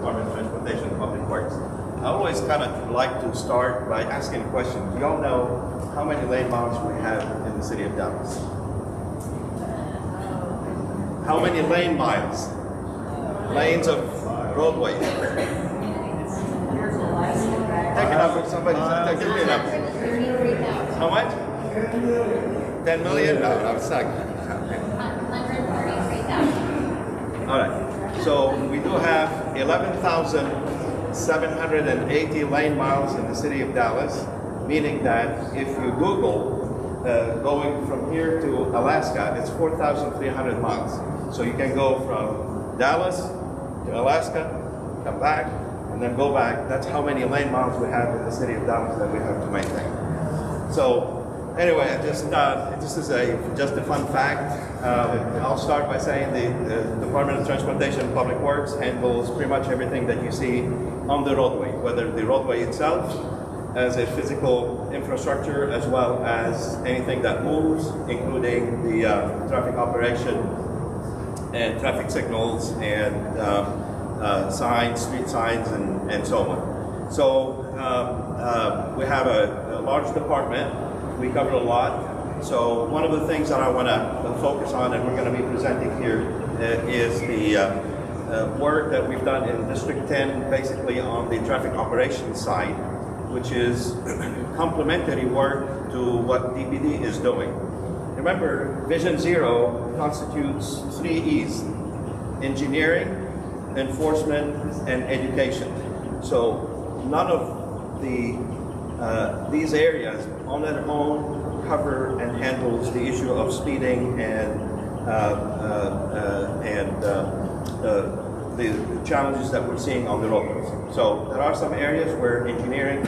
Department of Transportation and Public Works. I always kind of like to start by asking a question. Do y'all know how many lane miles we have in the city of Dallas? How many lane miles? Lanes of roadway. Take it up. Somebody give me a number. How much? 10 million? No, I'm not. 133,000. All right. So we do have 11,780 lane miles in the city of Dallas, meaning that if you Google going from here to Alaska, it's 4,300 miles. So you can go from Dallas to Alaska, come back, and then go back. That's how many lane miles we have in the city of Dallas that we have to maintain. So anyway, this is just a fun fact. I'll start by saying the Department of Transportation and Public Works handles pretty much everything that you see on the roadway, whether the roadway itself as a physical infrastructure, as well as anything that moves, including the traffic operation and traffic signals and signs, street signs, and so on. So we have a large department. We cover a lot. So one of the things that I want to focus on, and we're going to be presenting here, is the work that we've done in District 10, basically on the traffic operations side, which is complementary work to what DPD is doing. Remember, Vision Zero constitutes 3 E's: engineering, enforcement, and education. So none of these areas on their own cover and handles the issue of speeding and the challenges that we're seeing on the roadways. So there are some areas where engineering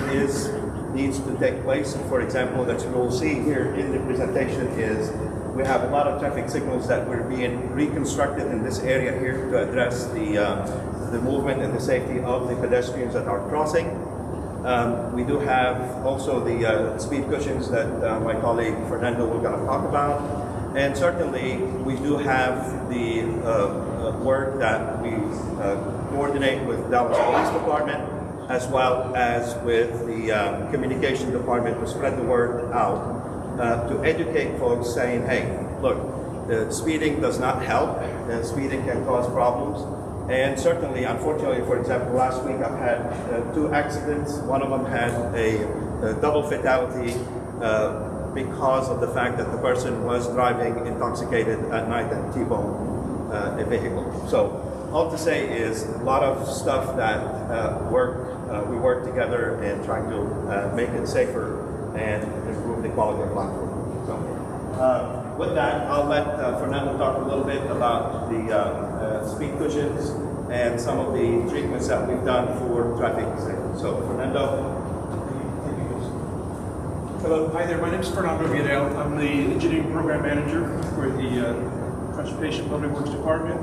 needs to take place. For example, that you will see here in the presentation is we have a lot of traffic signals that were being reconstructed in this area here to address the movement and the safety of the pedestrians that are crossing. We do have also the speed cushions that my colleague Fernando will going to talk about. And certainly we do have the work that we coordinate with Dallas Police Department, as well as with the communication department to spread the word out, to educate folks saying, hey, look, speeding does not help. Speeding can cause problems. And certainly, unfortunately, for example, last week I've had 2 accidents. One of them had a double fatality because of the fact that the person was driving intoxicated at night and T-boned a vehicle. So all to say is a lot of stuff that we work together and trying to make it safer and improve the quality of life. So with that, I'll let Fernando talk a little bit about the speed cushions and some of the treatments that we've done for traffic safety. So Fernando. Hello, hi there. My name is Fernando Vidal. I'm the engineering program manager for the Transportation Public Works Department.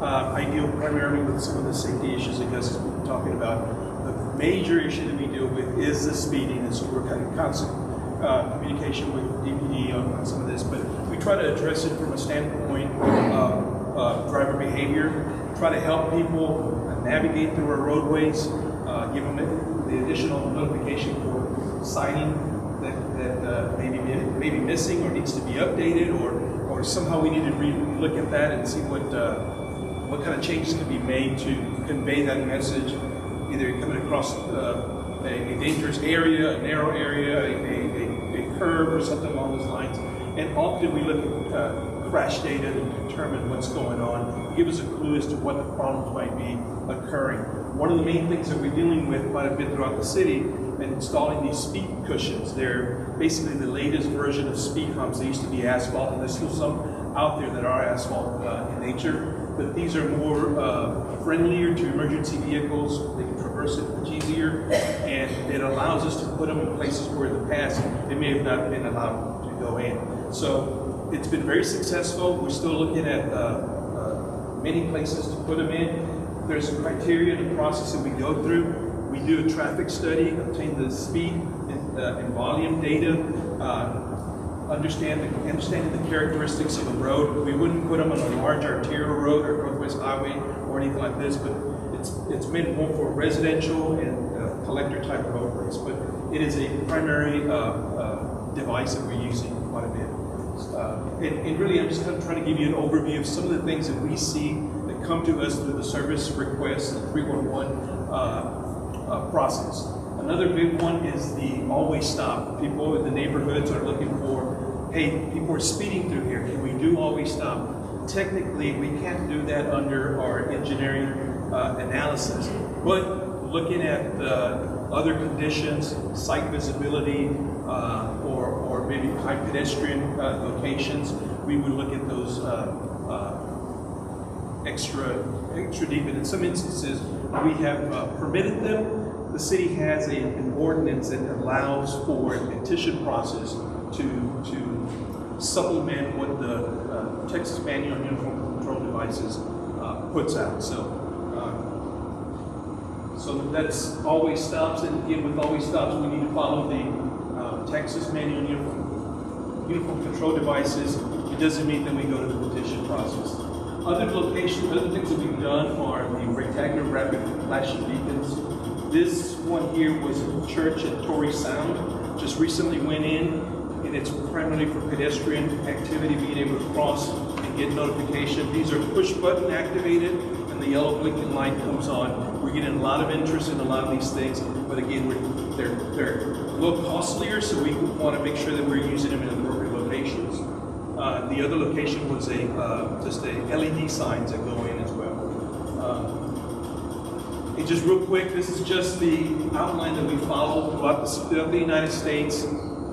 I deal primarily with some of the safety issues that Gus has been talking about. The major issue that we deal with is the speeding, and so we're kind of constant communication with DPD on some of this, but we try to address it from a standpoint of driver behavior, try to help people navigate through our roadways, give them the additional notification for signing that may be missing or needs to be updated, or somehow we need to look at that and see what kind of changes can be made to convey that message, either coming across a dangerous area, a narrow area, a curve, or something along those lines. And often we look at crash data to determine what's going on, give us a clue as to what the problems might be occurring. One of the main things that we're dealing with quite a bit throughout the city and installing these speed cushions. They're basically the latest version of speed humps. They used to be asphalt, and there's still some out there that are asphalt in nature, but these are more friendlier to emergency vehicles. They can traverse it much easier, and it allows us to put them in places where in the past they may have not been allowed to go in. So it's been very successful. We're still looking at many places to put them in. There's a criteria in the process that we go through. We do a traffic study, obtain the speed and volume data, understanding the characteristics of the road. We wouldn't put them on a large arterial road or Northwest Highway or anything like this, but it's meant more for residential and collector type roadways, but it is a primary device that we're using quite a bit. And really, I'm just kind of trying to give you an overview of some of the things that we see that come to us through the service request and 311 process. Another big one is the always stop. People in the neighborhoods are looking for, hey, people are speeding through here. Can we do always stop? Technically, we can't do that under our engineering analysis. But looking at other conditions, site visibility, or maybe high pedestrian locations, we would look at those extra deep. And in some instances, we have permitted them. The city has an ordinance that allows for a petition process to supplement what the Texas Manual on Uniform Control Devices puts out. So that's always stops, and again, with always stops, we need to follow the Texas Manual on Uniform Control Devices. It doesn't mean that we go to the petition process. Other locations, other things that we've done are the rectangular rapid flashing beacons. This one here was a church at Torrey Sound. Just recently went in, and it's primarily for pedestrian activity, being able to cross and get notification. These are push button activated, and the yellow blinking light comes on. We're getting a lot of interest in a lot of these things, but again, they're a little costlier, so we want to make sure that we're using them in appropriate locations. The other location was just a LED signs that go in as well. And just real quick, this is just the outline that we follow throughout the United States.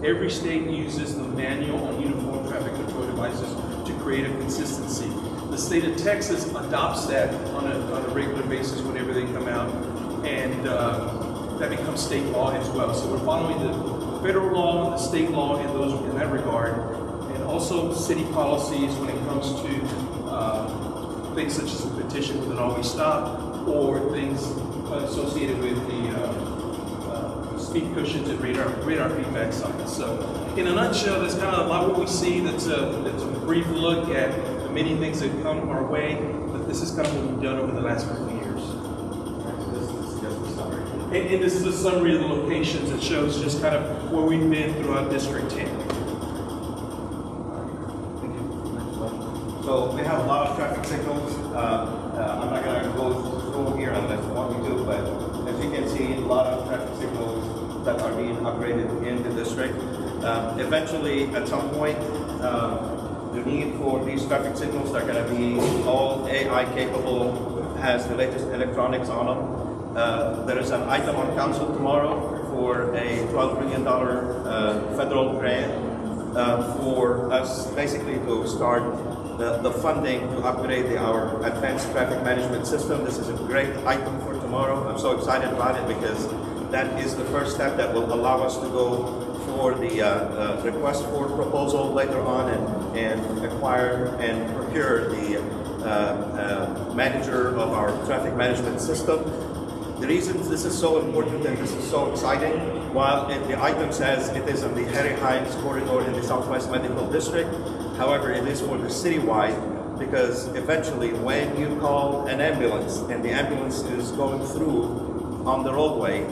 Every state uses the Manual on Uniform Traffic Control Devices to create a consistency. The state of Texas adopts that on a regular basis whenever they come out, and that becomes state law as well. So we're following the federal law, the state law in that regard, and also city policies when it comes to things such as a petition with an always stop, or things associated with the speed cushions and radar feedback signs. So in a nutshell, that's kind of a lot of what we see. That's a brief look at the many things that come our way, but this is kind of what we've done over the last couple of years. This is just a summary. And this is a summary of the locations that shows just kind of where we've been throughout District 10. So we have a lot of traffic signals. I'm not going to go through here unless you want me to, but as you can see, a lot of traffic signals that are being upgraded in the district. Eventually, at some point, the need for these traffic signals are going to be all AI capable, has the latest electronics on them. There is an item on council tomorrow for a $12 million federal grant for us basically to start the funding to upgrade our advanced traffic management system. This is a great item for tomorrow. I'm so excited about it because that is the first step that will allow us to go for the request for proposal later on and acquire and procure the manager of our traffic management system. The reason this is so important and this is so exciting, while the item says it is in the Harry Hines corridor in the Southwest Medical District, however, it is for the citywide, because eventually when you call an ambulance and the ambulance is going through on the roadway,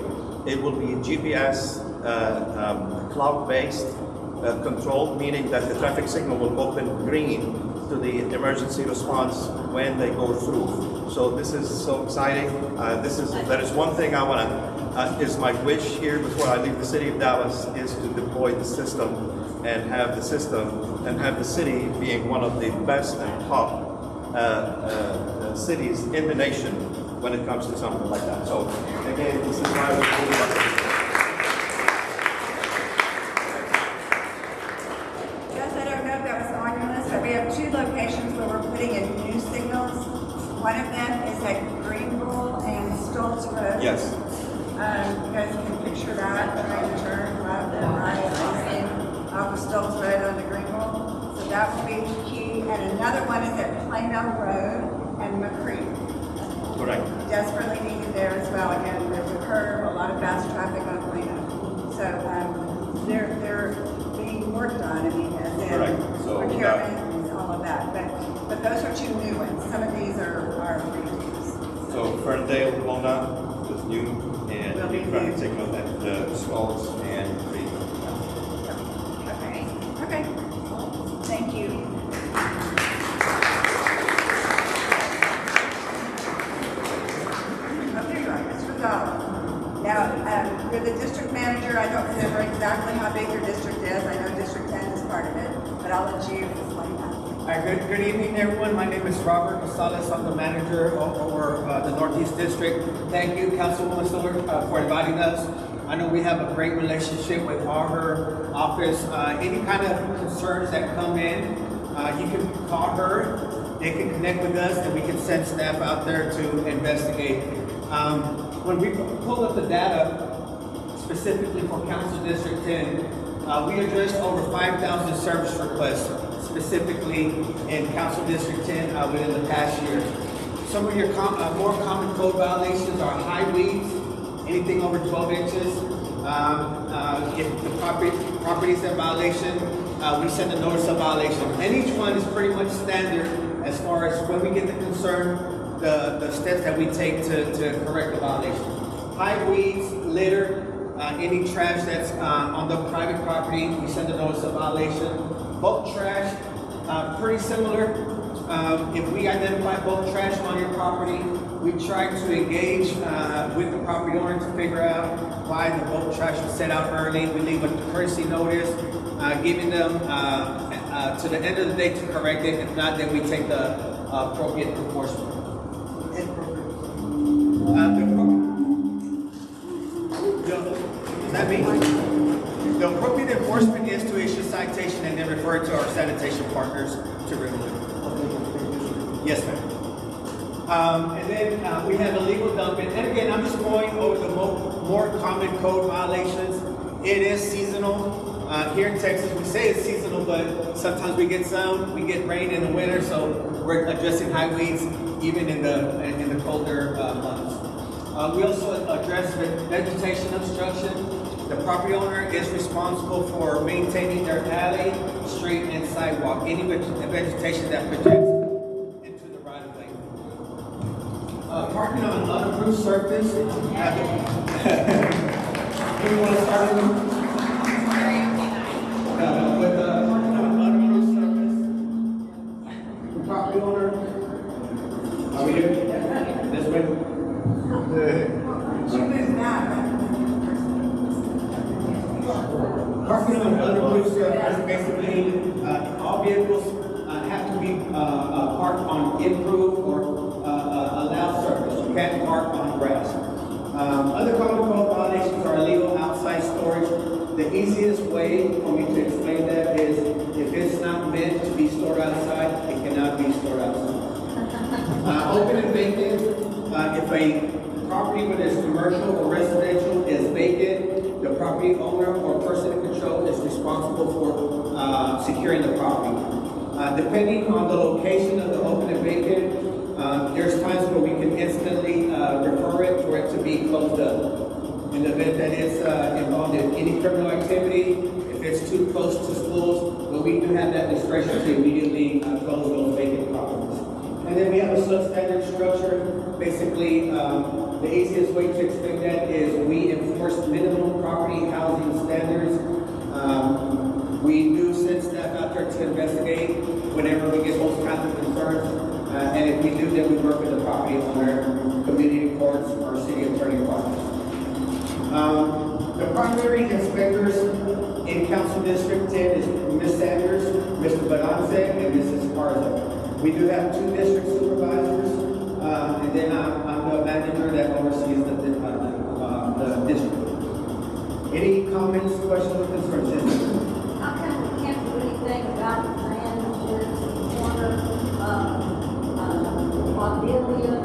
it will be GPS cloud-based control, meaning that the traffic signal will open green to the emergency response when they go through. So this is so exciting. That is one thing I want to, is my wish here before I leave the city of Dallas, is to deploy the system and have the city being one of the best and top cities in the nation when it comes to something like that. So again, this is why we're doing this. We have two locations where we're putting in new signals. One of them is at Greenville and Stoltz Road. Yes. You guys can picture that, trying to turn left and right off of Stoltz Road onto Greenville. So that will be key. And another one is at Plano Road and McCree. Correct. Desperately needed there as well. Again, there's a curve, a lot of fast traffic on Plano. So they're being worked on. I mean, as in procurement. All of that, but those are two new ones. Some of these are redos. So Ferndale it will not, it's new, and Will be new traffic new. signal at the stalls and the. Okay, okay. Thank you. Oh, there you are, Mr. Gonzalez. Now, you're the district manager. I don't remember exactly how big your district is. I know District 10 is part of it, but I'll let you explain that. Good evening, everyone. My name is Robert Gonzalez. I'm the manager over the Northeast District. Thank you, Councilwoman Stewart, for inviting us. I know we have a great relationship with our office. Any kind of concerns that come in, you can call her. They can connect with us, and we can send staff out there to investigate. When we pull up the data, specifically for Council District 10, we addressed over 5,000 service requests, specifically in Council District 10 within the past year. Some of your more common code violations are high weeds, anything over 12 inches. If the property is in violation, we send a notice of violation. And each one is pretty much standard as far as when we get the concern, the steps that we take to correct the violation. High weeds, litter, any trash that's on the private property, we send a notice of violation. Bulk trash, pretty similar. If we identify bulk trash on your property, we try to engage with the property owner to figure out why the bulk trash was set out early. We leave a courtesy notice, giving them to the end of the day to correct it. If not, then we take the appropriate enforcement. Does that mean? The appropriate enforcement is to issue citation and then refer it to our sanitation partners to remove it. Yes, ma'am. And then we have illegal dumping. And again, I'm just going over the more common code violations. It is seasonal. Here in Texas, we say it's seasonal, but sometimes we get rain in the winter, so we're addressing high weeds even in the colder months. We also address vegetation obstruction. The property owner is responsible for maintaining their alley, street, and sidewalk. Any vegetation that projects into the right of way. Parking on an unapproved surface. Who you want to start with? With an unapproved surface. The property owner. Are we here? This way. She moved now. Parking on an unapproved surface, basically, all vehicles have to be parked on improved or allowed surface. You can't park on grass. Other common code violations are illegal outside storage. The easiest way for me to explain that is if it's not meant to be stored outside, it cannot be stored outside. Open and vacant, if a property, whether it's commercial or residential, is vacant, the property owner or person in control is responsible for securing the property. Depending on the location of the open and vacant, there's times where we can instantly refer it for it to be closed up. In the event that it's involved in any criminal activity, if it's too close to schools, but we do have that discretion to immediately close those vacant properties. And then we have a substandard structure. Basically, the easiest way to explain that is we enforce minimum property housing standards. We do send staff out there to investigate whenever we get those kinds of concerns. And if we do, then we work with the property owner, community courts, or city attorney partners. The primary inspectors in Council District 10 is Ms. Sanders, Mr. Benance, and Mrs. Garza. We do have 2 district supervisors, and then I'm the manager that oversees the district. Any comments, questions, or concerns? How come we can't do anything about the land that is in the corner of Audelia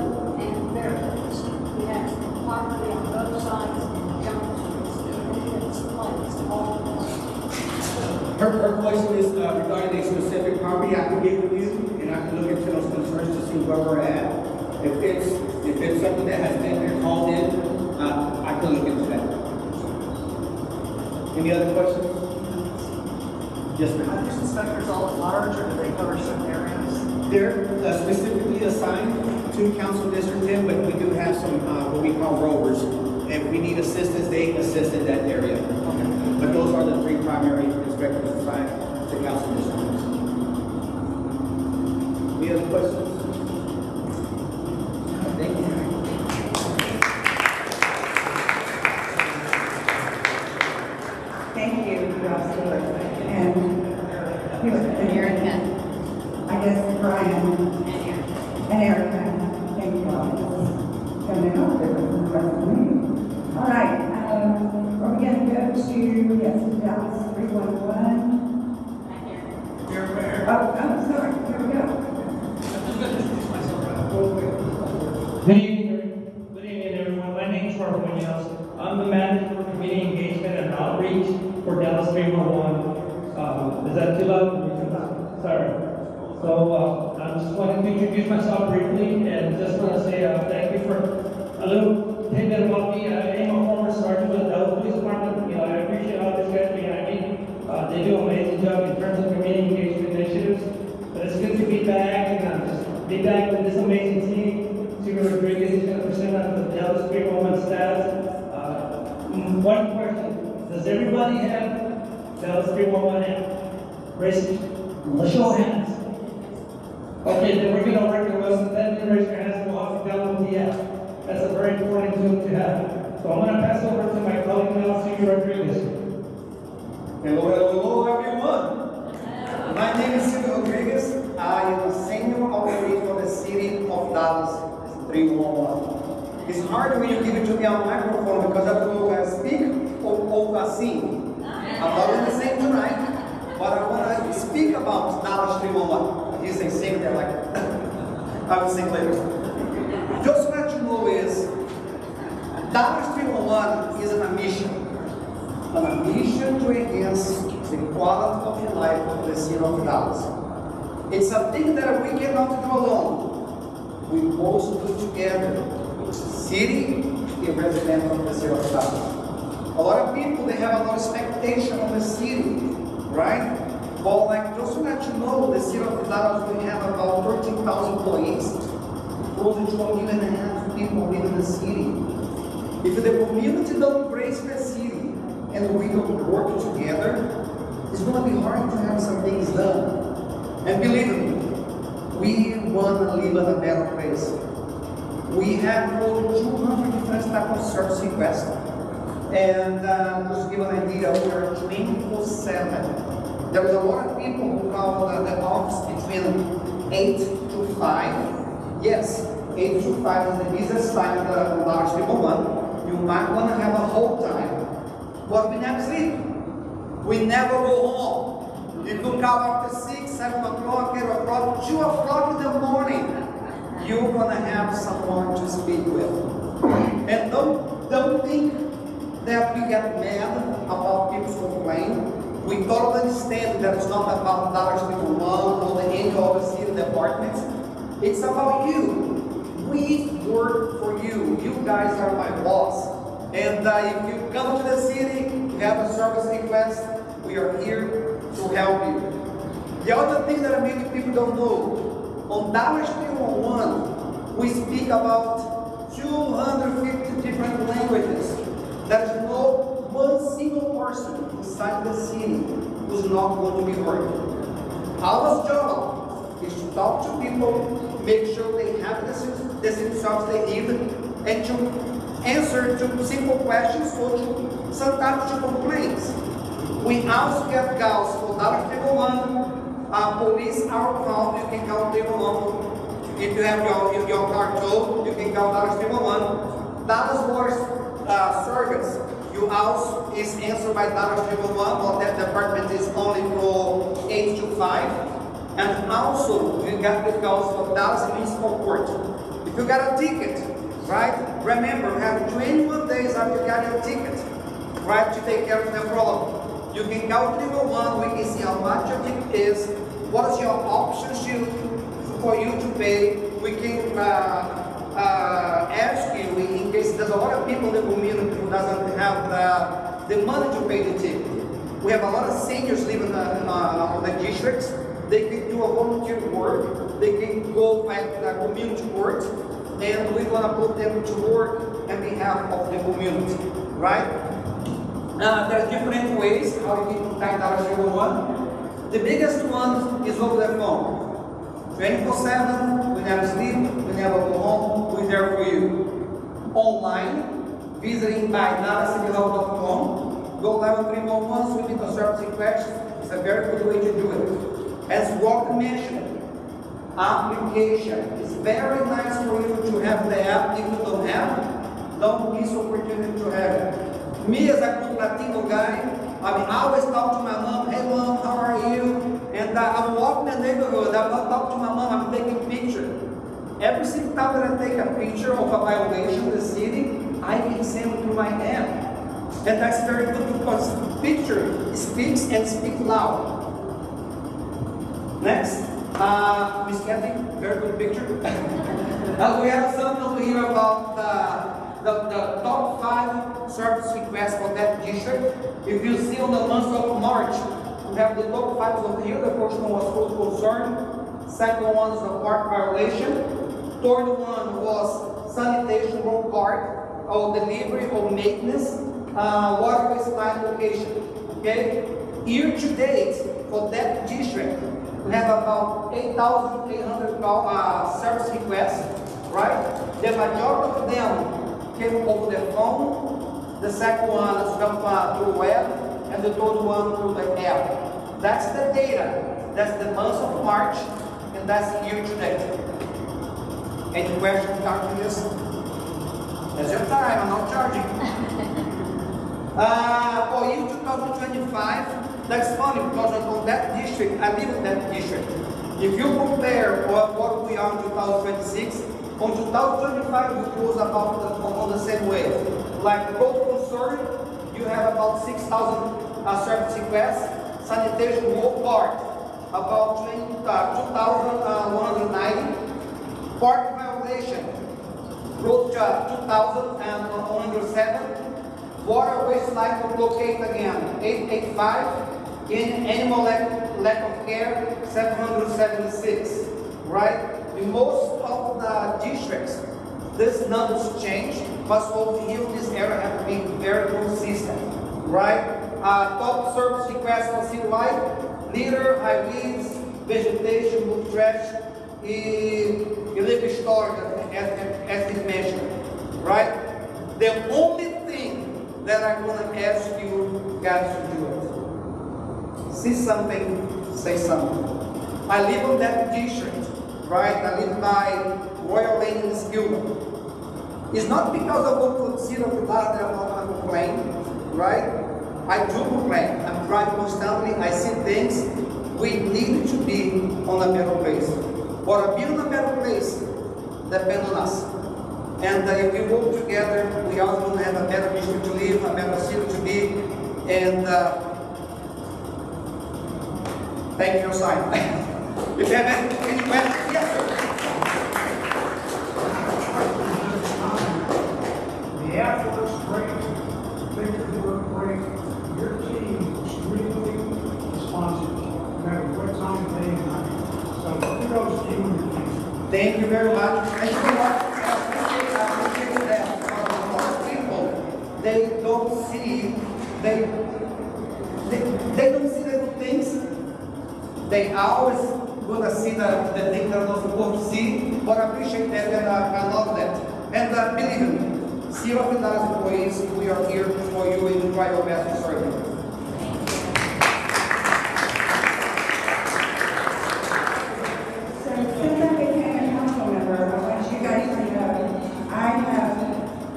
and Fairfax? We have property on both sides and Jones Street, and it's placed all the way. Her question is regarding a specific property. I can get with you, and I can look into those concerns to see where we're at. If it's something that has been called in, I can look into that. Any other questions? Yes, Are ma'am. these inspectors all at large, or do they cover certain areas? They're specifically assigned to Council District 10, but we do have some, what we call rovers. If we need assistance, they assist in that area. But those are the 3 primary inspectors assigned to Council District 10. Any other questions? Thank you. Thank you, Stewart. And he was Erica. I guess Brian and Erica. Thank you all. Coming up there with the rest of the meeting. All right, are we going to go to, yes, Dallas 311? Oh, sorry, here we go. Good evening, everyone. My name is Robert Munoz. I'm the manager for community engagement and outreach for Dallas 311. Is that too loud? Sorry. So I just wanted to introduce myself briefly and just want to say thank you for a little tidbit about me. I am a former sergeant with the Dallas Police Department. I appreciate all these guys behind me. They do an amazing job in terms of community engagement initiatives. But it's good to be back and just be back with this amazing team. Stewart Rodriguez is going to present on the Dallas 311 stats. One question: does everybody have Dallas 311 app? Raise it. Let's show hands. Okay, then we're going to work with us. Then you raise your hands and we'll have to download the app. That's a very important tool to have. So I'm going to pass over to my colleague now, Stewart Rodriguez. Hello, everyone. My name is Stewart Rodriguez. I am a senior operator for the city of Dallas 311. It's hard when you give it to me on microphone because I will speak or sing. I'm not going to sing tonight, but I want to speak about Dallas 311. You say sing there like I will sing later. Just to let you know is Dallas 311 is on a mission. On a mission to enhance the quality of life of the city of Dallas. It's something that we cannot do alone. We must do together. City and residents of the city of Dallas. A lot of people, they have a lot of expectation on the city, right? Well, like, just to let you know, the city of Dallas, we have about 13,000 employees. Close to 1.5 million people live in the city. If the community don't embrace the city and we don't work together, it's going to be hard to have some things done. And believe me, we want to live in a better place. We have over 200 different types of service requests. And just to give an idea, we are 24/7. There was a lot of people who call the office between 8 to 5. Yes, 8 to 5 is the busiest time in the large people want. You might want to have a whole time. But we never sleep. We never go home. If you come after 6, 7 o'clock, 8 o'clock, 2 o'clock in the morning, you're going to have someone to speak with. And don't think that we get mad about people's complaint. We totally understand that it's not about Dallas 311 or any other city departments. It's about you. We work for you. You guys are my boss. And if you come to the city, you have a service request, we are here to help you. The other thing that many people don't know, on Dallas 311, we speak about 250 different languages. There's no one single person inside the city who's not going to be heard. Our job is to talk to people, make sure they have the service they need, and to answer to simple questions or to sometimes to complaints. We also get calls for Dallas 311, police are called, you can call 311. If you have your car towed, you can call Dallas 311. Dallas Water Service, you also is answered by Dallas 311, but that department is only for 8 to 5. And also, you got the calls for Dallas Municipal Court. If you got a ticket, right? Remember, you have 21 days after you got your ticket, right, to take care of the problem. You can call 311, we can see how much your ticket is, what is your options for you to pay. We can ask you, in case there's a lot of people in the community who doesn't have the money to pay the ticket. We have a lot of seniors living on the districts. They can do a volunteer work. they can go at the community court, and we're gonna put them to work on behalf of the community, right? There are different ways how you can contact Dallas 311. The biggest one is over the phone. 24/7, we never sleep, we never go home, we're there for you. Online, visiting by DallasCityHub.com, go level 311, submit a service request. It's a very good way to do it. As Walker mentioned, application. It's very nice for you to have the app. If you don't have, don't miss the opportunity to have it. Me as a good Latino guy, I always talk to my mom, hey mom, how are you? And I'm walking the neighborhood, I'm not talking to my mom, I'm taking picture. Every single time that I take a picture of a violation in the city, I can send it through my app. And that's very good because picture speaks and speaks loud. Next, Miss Kathy, very good picture. We have something over here about the top 5 service requests for that district. If you see on the month of March, we have the top 5 over here. The first one was food concern. Second one is the park violation. Third one was sanitation, road park, or delivery or maintenance, water waste location. Okay? Year to date for that district, we have about 8,800 service requests, right? The majority of them came over the phone. The second one is come through web, and the third one through the app. That's the data. That's the month of March, and that's year to date. Any questions, Dr. This? That's your time. I'm not charging. For year 2025, that's funny because on that district, I live in that district. If you compare what we are in 2026, on 2025 we close about on the same way. Like road concern, you have about 6,000 service requests. Sanitation road park, about 2,190. Park violation, road 2,107. Water waste line locate again, 885. In animal lack of care, 776. Right? In most of the districts, this numbers change, but over here in this area have been very consistent. Right? Top service requests for citywide: litter, high weeds, vegetation, wood trash, illegal storage, as is mentioned. Right? The only thing that I'm going to ask you guys to do it. See something, say something. I live on that district, right? I live by Royal Lane in Stewart. It's not because I go to the city of Dallas that I'm not going to complain, right? I do complain. I'm driving constantly. I see things. We need to be on a better place. But being on a better place depends on us. And if we work together, we are going to have a better district to live, a better city to be, and thank you for your time. If you have any questions, yes, sir. The efforts great, pictures were great. Your team was extremely responsive, no matter what time of day and night. So kudos to you and your team. Thank you very much. And you know what? They don't see, they don't see the good things. They always gonna see the things they're not supposed to see, but I appreciate that and I love that. And believe me, City of Dallas employees, we are here for you and we try our best to serve you. So since I became a council member, I want you guys to know, I have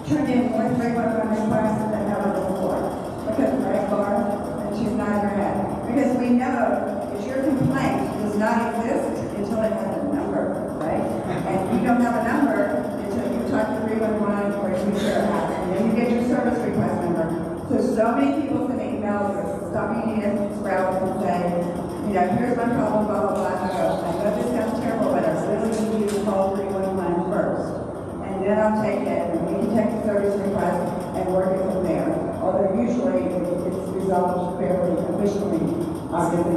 turned in more 311 requests than ever before. Because of Ray Barr, and she's not in her head. Because we know that your complaint does not exist until it has a number, right? And you don't have a number until you talk to 311 or you share it out. And then you get your service request number. So many people send emails or stopping me in Sprout and say, you know, here's my problem, blah, blah, blah. I know this sounds terrible, but I really need you to call 311 first. And then I'll take it, and we can take the service request and work it from there. Although usually it's resolved fairly efficiently, obviously.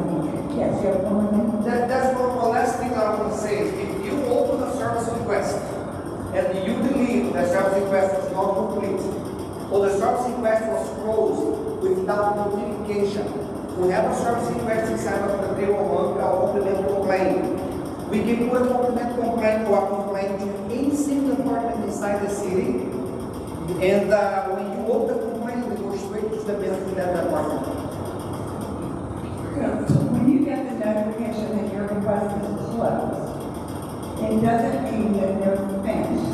Yes, you have one more. That's one last thing I want to say. If you open a service request and you believe that service request is not complete, or the service request was closed without notification, we have a service request inside of the 311 called complement complaint. We can put a complement complaint or a complaint to any single department inside the city, and when you open the complaint, we go straight to the business of that department. So when you get the notification that your request is closed, it doesn't mean that they're finished.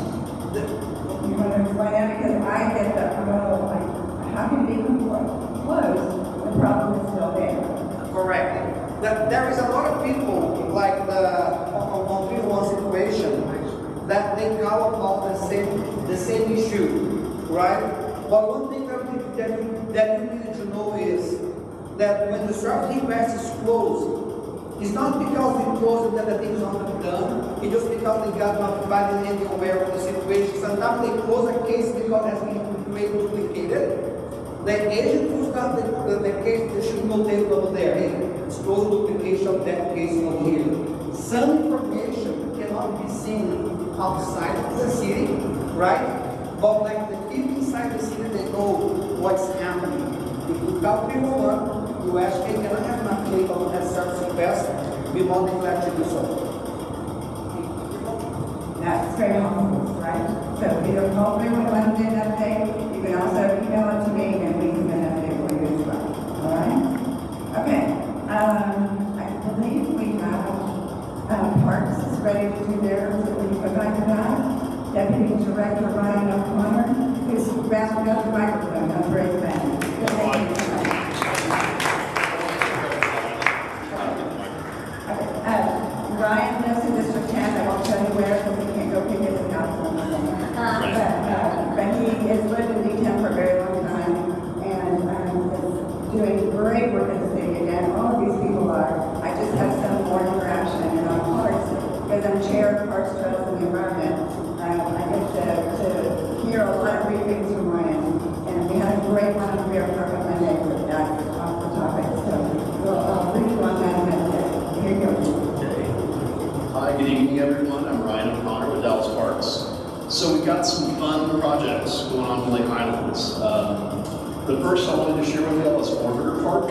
You want to explain that? Because I get the, well, like, how can it be closed? The problem is still there. Correct. There is a lot of people, like on 311 situation, that they call about the same issue, right? But one thing that you need to know is that when the service request is closed, it's not because they closed it that the thing is not done. It's just because they got notified and they're aware of the situation. Sometimes they close a case because it has been created duplicated. The agent who's got the case, they should notate over there. Hey, it's closed duplication of that case over here. Some information cannot be seen outside of the city, right? But like the people inside the city, they know what's happening. If you call people up, you ask, hey, can I have an update on that service request? We want to let you do so. That's very helpful, right? So either call me when I get an update, you can also email it to me and we can get an update for you as well. All right? Okay. I believe we have Parks is ready to do theirs. Will you go back to that? Deputy Director Ryan O'Connor, who's rounding up the microphone. That's very fast. Ryan lives in District 10. I won't tell you where because he can't go pick his house on the but he has lived in D10 for a very long time and is doing great work in the city. Again, all of these people are. I just have some more interaction and on Parks because I'm chair of Parks, Trails, and the Environment. I get to hear a lot of great things from Ryan, and we had a great one on Bear Park on Monday with that off the topic. So I'll brief you on that in a minute. Here you go. Hi, good evening, everyone. I'm Ryan O'Connor with Dallas Parks. So we've got some fun projects going on in Lake Highlands. The first I wanted to share with you all is Orbiter Park.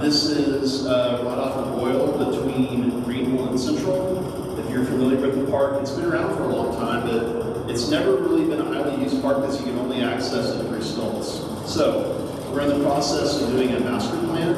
This is right off of Boyle between Greenville and Central. If you're familiar with the park, it's been around for a long time, but it's never really been a highly used park because you can only access it through stilts. So we're in the process of doing a master plan.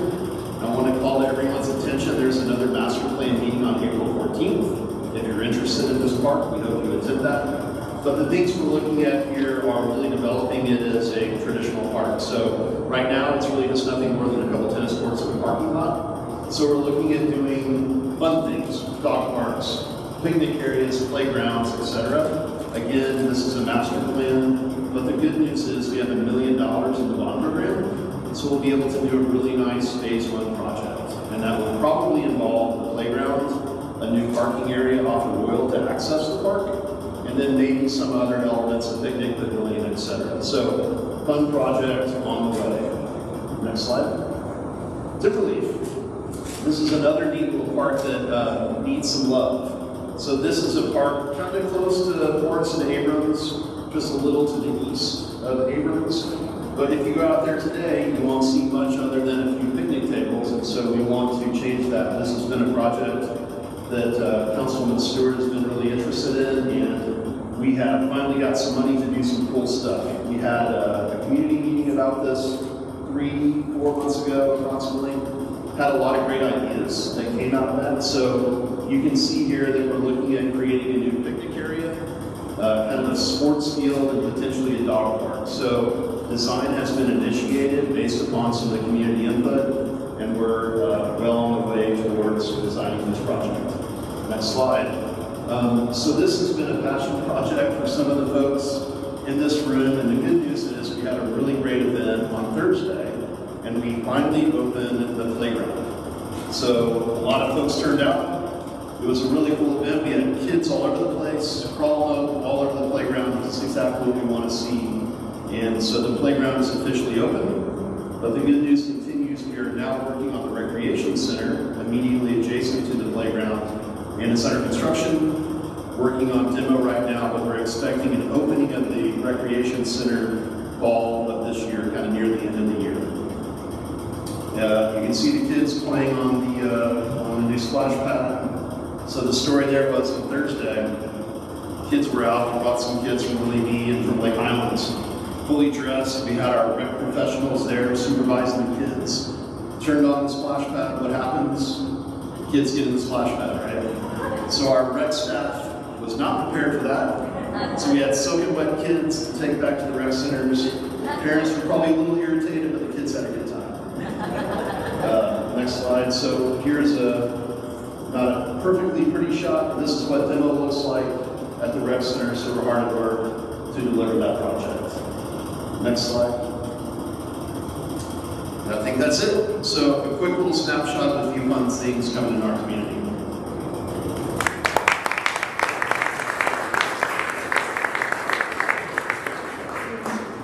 I want to call to everyone's attention, there's another master plan meeting on April 14th. If you're interested in this park, we hope you attend that. But the things we're looking at here are really developing it as a traditional park. So right now, it's really just nothing more than a couple tennis courts and a parking lot. So we're looking at doing fun things, dog parks, picnic areas, playgrounds, etc. Again, this is a master plan, but the good news is we have $1 million in the bond program. So we'll be able to do a really nice phase 1 project. And that will probably involve the playground, a new parking area off of Royal to access the park, and then maybe some other elements of picnic pavilion, etc. So, fun project on the way. Next slide. Timberleaf. This is another neat little park that needs some love. So this is a park kind of close to Forest and Abrams, just a little to the east of Abrams. But if you go out there today, you won't see much other than a few picnic tables, and so we want to change that. This has been a project that Councilman Stewart has been really interested in, and we have finally got some money to do some cool stuff. We had a community meeting about this 3-4 months ago, approximately. Had a lot of great ideas that came out of that. So you can see here that we're looking at creating a new picnic area, kind of a sports field, and potentially a dog park. So design has been initiated based upon some of the community input, and we're well on the way towards designing this project. Next slide. So this has been a passion project for some of the folks in this room, and the good news is we had a really great event on Thursday, and we finally opened the playground. So a lot of folks turned out. It was a really cool event. We had kids all over the place, crawling all over the playground. That's exactly what we want to see. And so the playground is officially open, but the good news continues activities, we are now working on the recreation center immediately adjacent to the playground, and it's under construction. Working on demo right now, but we're expecting an opening of the recreation center fall of this year, kind of near the end of the year. You can see the kids playing on the new splash pad. So the story there was on Thursday, kids were out. We brought some kids from Willie B and from Lake Highlands, fully dressed. We had our rec professionals there supervising the kids. Turned on the splash pad. What happens? Kids get in the splash pad, right? So our rec staff was not prepared for that. So we had soaking wet kids to take back to the rec centers. Parents were probably a little irritated, but the kids had a good time. Next slide. So here's not a perfectly pretty shot, but this is what demo looks like at the rec center. So we're hard at work to deliver that project. Next slide. I think that's it. So a quick little snapshot of a few fun things coming in our community.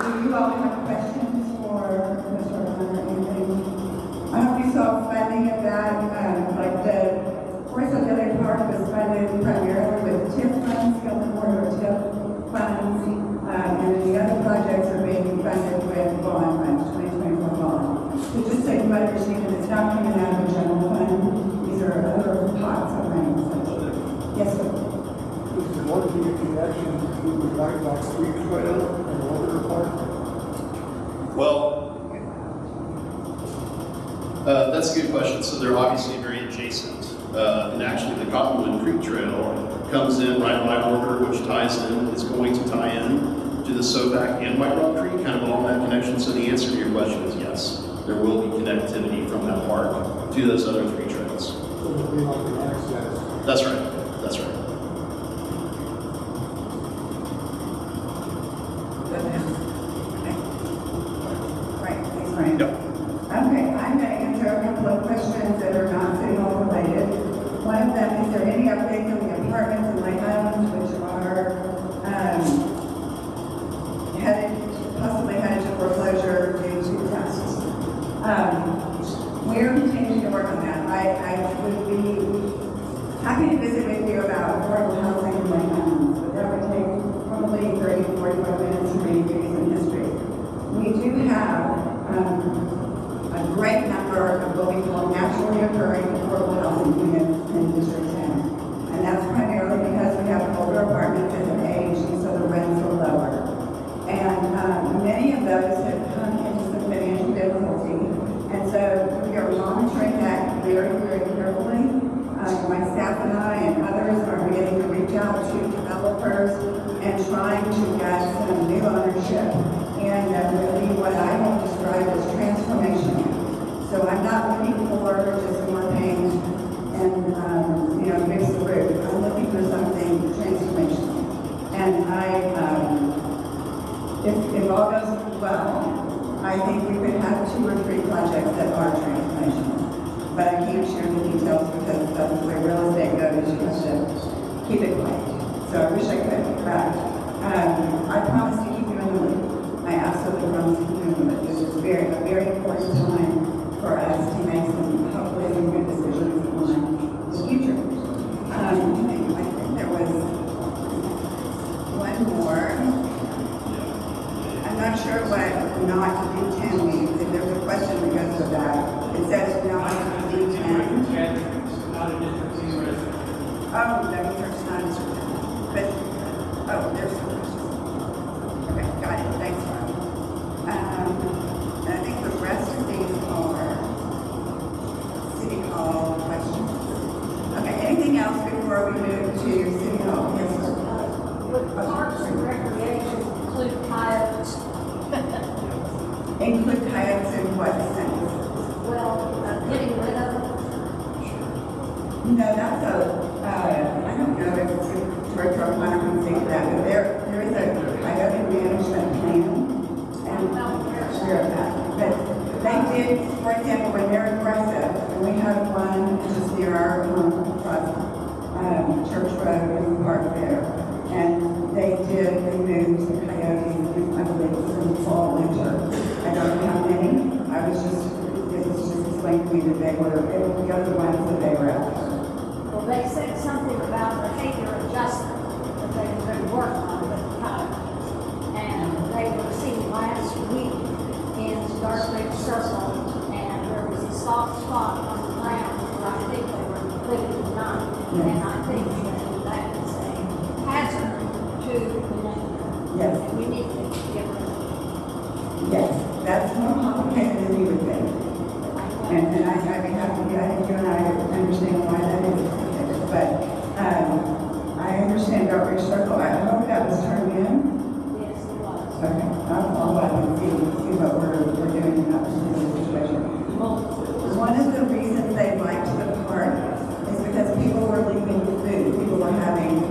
Do you all have questions for Mr. Hunter? Anything? I hope you saw funding of that, like the Forest Auxiliary Park was funded primarily with TIF funds, Skilled Corridor TIF funds, and the other projects are being funded with bond funds, 2024 bond. So just so you understand that it's not coming out of the general fund, these are other pots of money. So, yes, sir. What would be a connection to the White Rock Street Trail and Water Park? Well, that's a good question. So they're obviously very adjacent. And actually the Cottonwood Creek Trail comes in right by Order, which ties in, is going to tie in to the Soback and White Rock Creek, kind of along that connection. So the answer to your question is yes. There will be connectivity from that park to those other three trails. So it'll be like an access. That's right. That's right. Right, thanks, Frank. Yep. Okay, I'm going to answer a couple of questions that are not City Hall related. One of them, is there any updates on the apartments in Lake Island, which are possibly headed to foreclosure due to taxes? We're continuing to work on that. I would be happy to visit with you about affordable housing in Lake Island, but that would take probably 30 to 45 minutes to read you some history. We do have a great number of what we call naturally occurring affordable housing units in District 10. And that's primarily because we have older apartments that have aged, and so the rents are lower. And many of those have come into some financial difficulty. And so we are monitoring that very, very carefully. My staff and I and others are beginning to reach out to developers and trying to get some new ownership and really what I have described as transformation. So I'm not looking for just more paint and fix the roof. I'm looking for something transformational. And if all goes well, I think we could have 2 or 3 projects that are transformational. But I can't share the details because that's the way real estate goes. You have to keep it quiet. So I wish I could, but I promise to keep you in the loop. I absolutely promise to keep you in the loop. This is a very important time for us to make some hopefully some good decisions on the future. I think there was one more. I'm not sure what not D10 means. If there's a question that goes with that, it says not D10. Oh, that means there's not a certificate. But, oh, there's some questions. Okay, got it. Thanks, Rob. And I think the rest of these are City Hall questions. Okay, anything else before we move to City Hall? Yes, sir. Would parks and recreation include coyotes? Include coyotes in what sense? Well, getting rid of them. No, that's I don't know if it's Director O'Connor can speak to that, but there is a coyote management plan, and I'm sure of that. But they did, for example, when they're aggressive, and we have one just near our home across Church Road in the park there, and they did remove the coyotes, I believe it was in the fall, winter. I don't know how many. It was me that they were able to go to the ones that they were after. Well, they said something about behavior adjustment that they were going to work on with the college. And they were seen last week in Dark Lake Circle, and there was a soft spot on the ground where I think they were completely tonight. And I think that is a hazard to the neighborhood. Yes. And we need to get rid of it. Yes, that's more complicated than you would think. And I'd be happy, I think you and I understand why that is. But I understand Dark Ridge Circle. I hope that was turned in. Yes, it was. Okay, I'll follow up and see what we're doing in that particular situation. One of the reasons they liked the park is because people were leaving food. People were having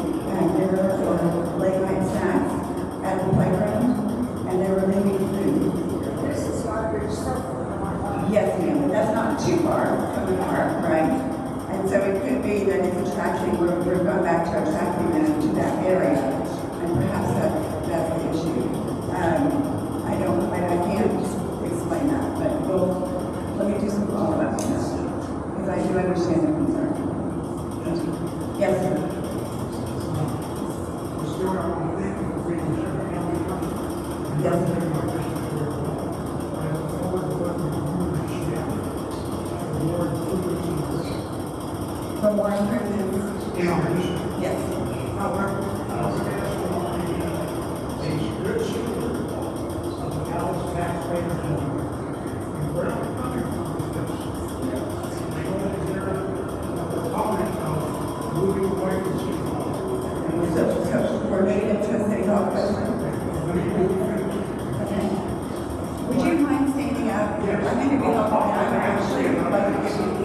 dinner or late night snacks at the playground, and they were leaving food. This is Dark Ridge Circle. Yes, ma'am, but that's not too far from the park, right? And so it could be that it's attracting, we're going back to attracting them to that area, and perhaps that's the issue. I can't explain that, but let me do some follow-up on that, because I do understand the concern. Yes, sir. Stewart, I want to thank you for being here. Yes, sir. For more improvements? Yes. However, a good steward of the Dallas taxpayers and where I'm coming from is this. I know that there is a comment of moving away from city hall. And we So we're moving into a city hall question. let me finish. Okay. Would you mind standing up? Yes. I'm going to be helpful. I would actually love to give you.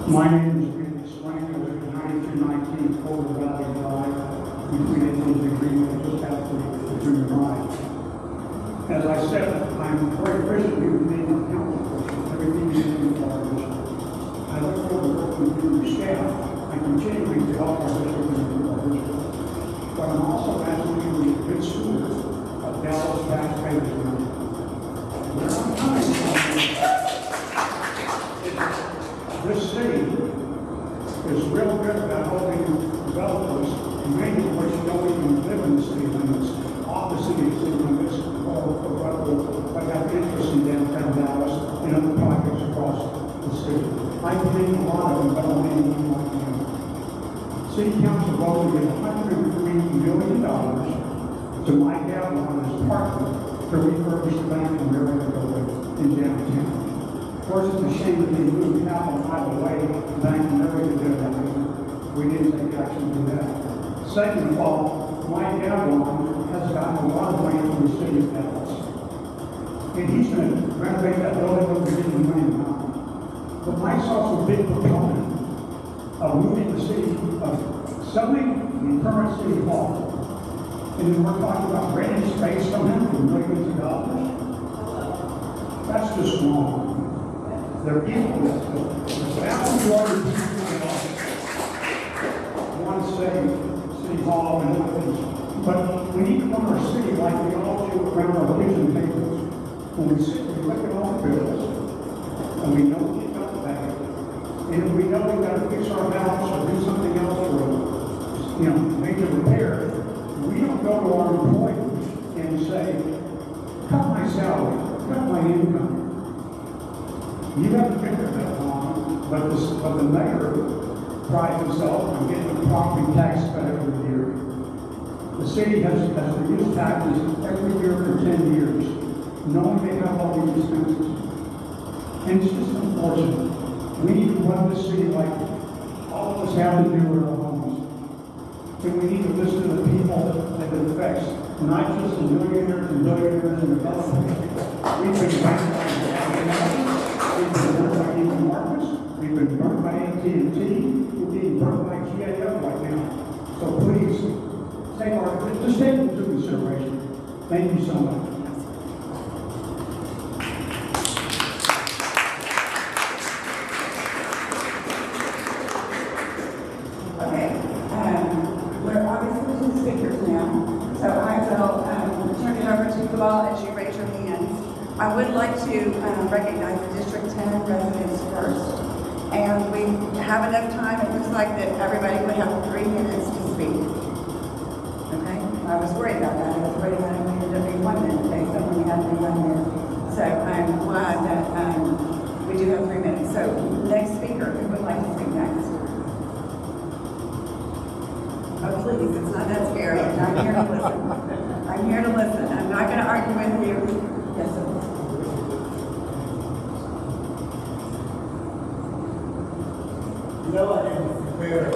My name is Peter Swain. I live at 9219 Boulder Valley Drive, between Angels and Greenville, just after the junior high. As I said, I'm very appreciative of you being on council for everything you do for our district. I look forward to working with you and your staff and continuing to help our district and improve our district. But I'm also asking you to be a good steward of Dallas taxpayers' money. Where I'm coming from, this city is real good about holding developers, and many of which don't even live in the city limits, off the city limits, but have interest in downtown Dallas and other projects across the city. I believe a lot of them, but only one like you. City Council voted $103 million to Mike Avalon as partner to refurbish the Bank of America building in downtown. Of course, it's a shame that they moved half a mile away, Bank of America did that. We didn't take action to that. Second of all, Mike Avalon has gotten a lot of money from the city of Dallas. And he's going to renovate that building over $50 million. But Mike's also a big proponent of moving the city, of selling the current city hall. And then we're talking about renting space from him for millions of dollars. That's just wrong. They're equal. The vast majority of people in office want to say city hall and other things. But we need to run our city like we all do around our kitchen tables. When we sit, we look at all the bills, and we know we got to pay. And if we know we got to fix our house or do something else or major repair, we don't go to our employees and say, cut my salary, cut my income. You haven't figured that long, but the mayor prides himself on getting a property tax cut every year. The city has reduced taxes every year for 10 years, knowing they have all these expenses. And it's just unfortunate. We need to run this city like all of us have to do in our homes. And we need to listen to the people that it affects, not just the millionaires and billionaires and developers. We've been we've been burned by Neiman Marcus, we've been burned by AT&T, we're being burned by GAF right now. So please, just take it into consideration. Thank you so much. Okay, we're obviously to the speakers now, so I will turn it over to of all, as you raise your hands, I would like to recognize the District 10 residents first. And we have enough time, it looks like that everybody would have 3 minutes to speak. Okay? I was worried about that. I was worried about it needed to be 1 minute, based on when we had to be 1 minute. So I'm glad that we do have 3 minutes. So next speaker, who would like to speak next? Oh, please, it's not that scary. I'm here to listen. I'm here to listen. I'm not going to argue with you. Yes, sir. You know, I didn't prepare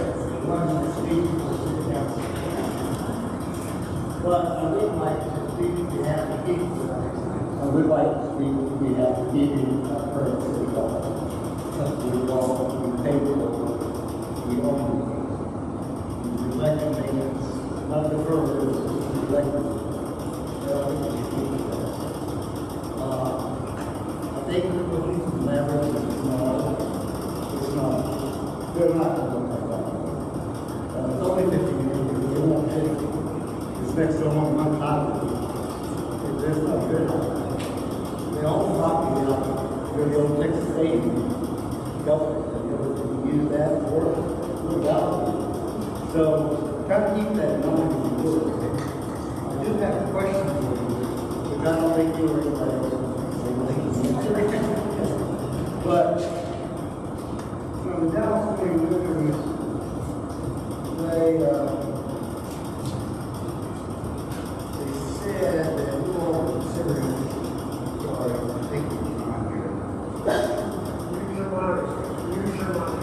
one to speak for the council. But I would like to speak on behalf of people tonight. I would like to speak on behalf of people current city hall. Something we all, we pay for, we own. We election maintenance, not the further, we election. I think we're looking for leverage, it's not. They're not going to look like that. It's only 50 years, they won't take it. It's next to one copy. It's not good. They all copy out. They're the old Texas Stadium. Government, they use that for legality. So, try to keep that number in the book. I do have a question for you. Which I don't think you or anybody else but from Dallas Spring Liquors, they said that we were all considering, sorry, I'm thinking on here. Use your mind. Use your mind.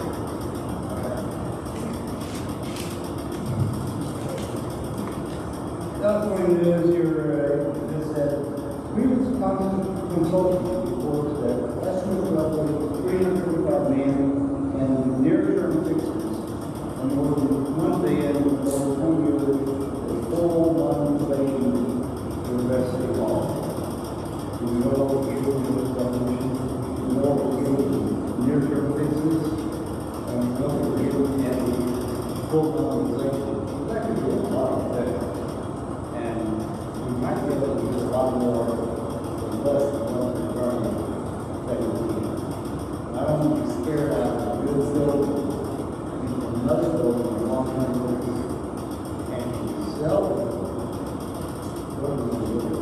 Dallas Spring News here just said, we were consulting reports that estimates roughly $335 million and near-term fixes, and more than $1 billion over 20 years, a full non-inflation to invest in law. We know what we're doing with this revolution, we know what we're doing with near-term fixes, and we know what we're doing and full non-inflation. That could be a lot of better. And we might be able to do a lot more with less than what we're trying that we need. I don't want to be scared out of the real building, another building, a long-term building, and sell it. What are we going to do?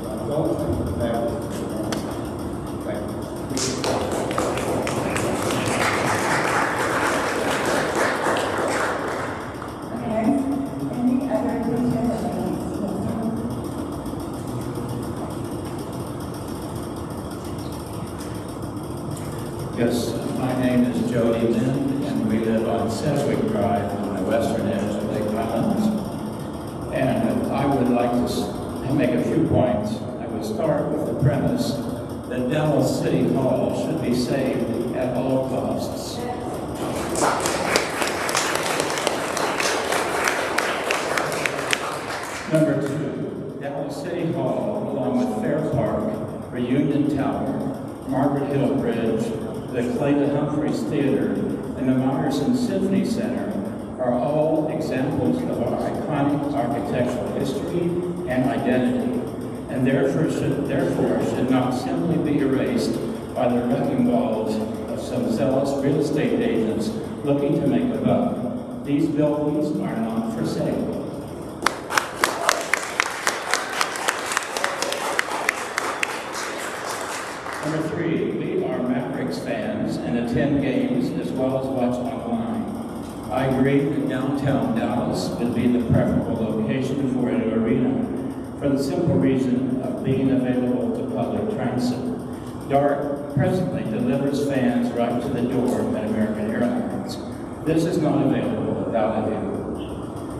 I don't think that was the wrong. Thank you. Okay. Any other details? Yes, my name is Jody Lynn, and we live on Sedgwick Drive on the western edge of Lake Highlands. And I would like to make a few points. I would start with the premise that Dallas City Hall should be saved at all costs. Number 2, Dallas City Hall, along with Fair Park, Reunion Tower, Margaret Hill Bridge, the Clayton Humphreys Theater, and the Myerson Symphony Center are all examples of our iconic architectural history and identity, and therefore should not simply be erased by the wrecking balls of some zealous real estate agents looking to make a buck. These buildings are not for sale. Number 3, we are Mavericks fans and attend games as well as watch online. I agree that downtown Dallas would be the preferable location for an arena for the simple reason of being available to public transit. DART presently delivers fans right to the door at American Airlines. This is not available at Valley View.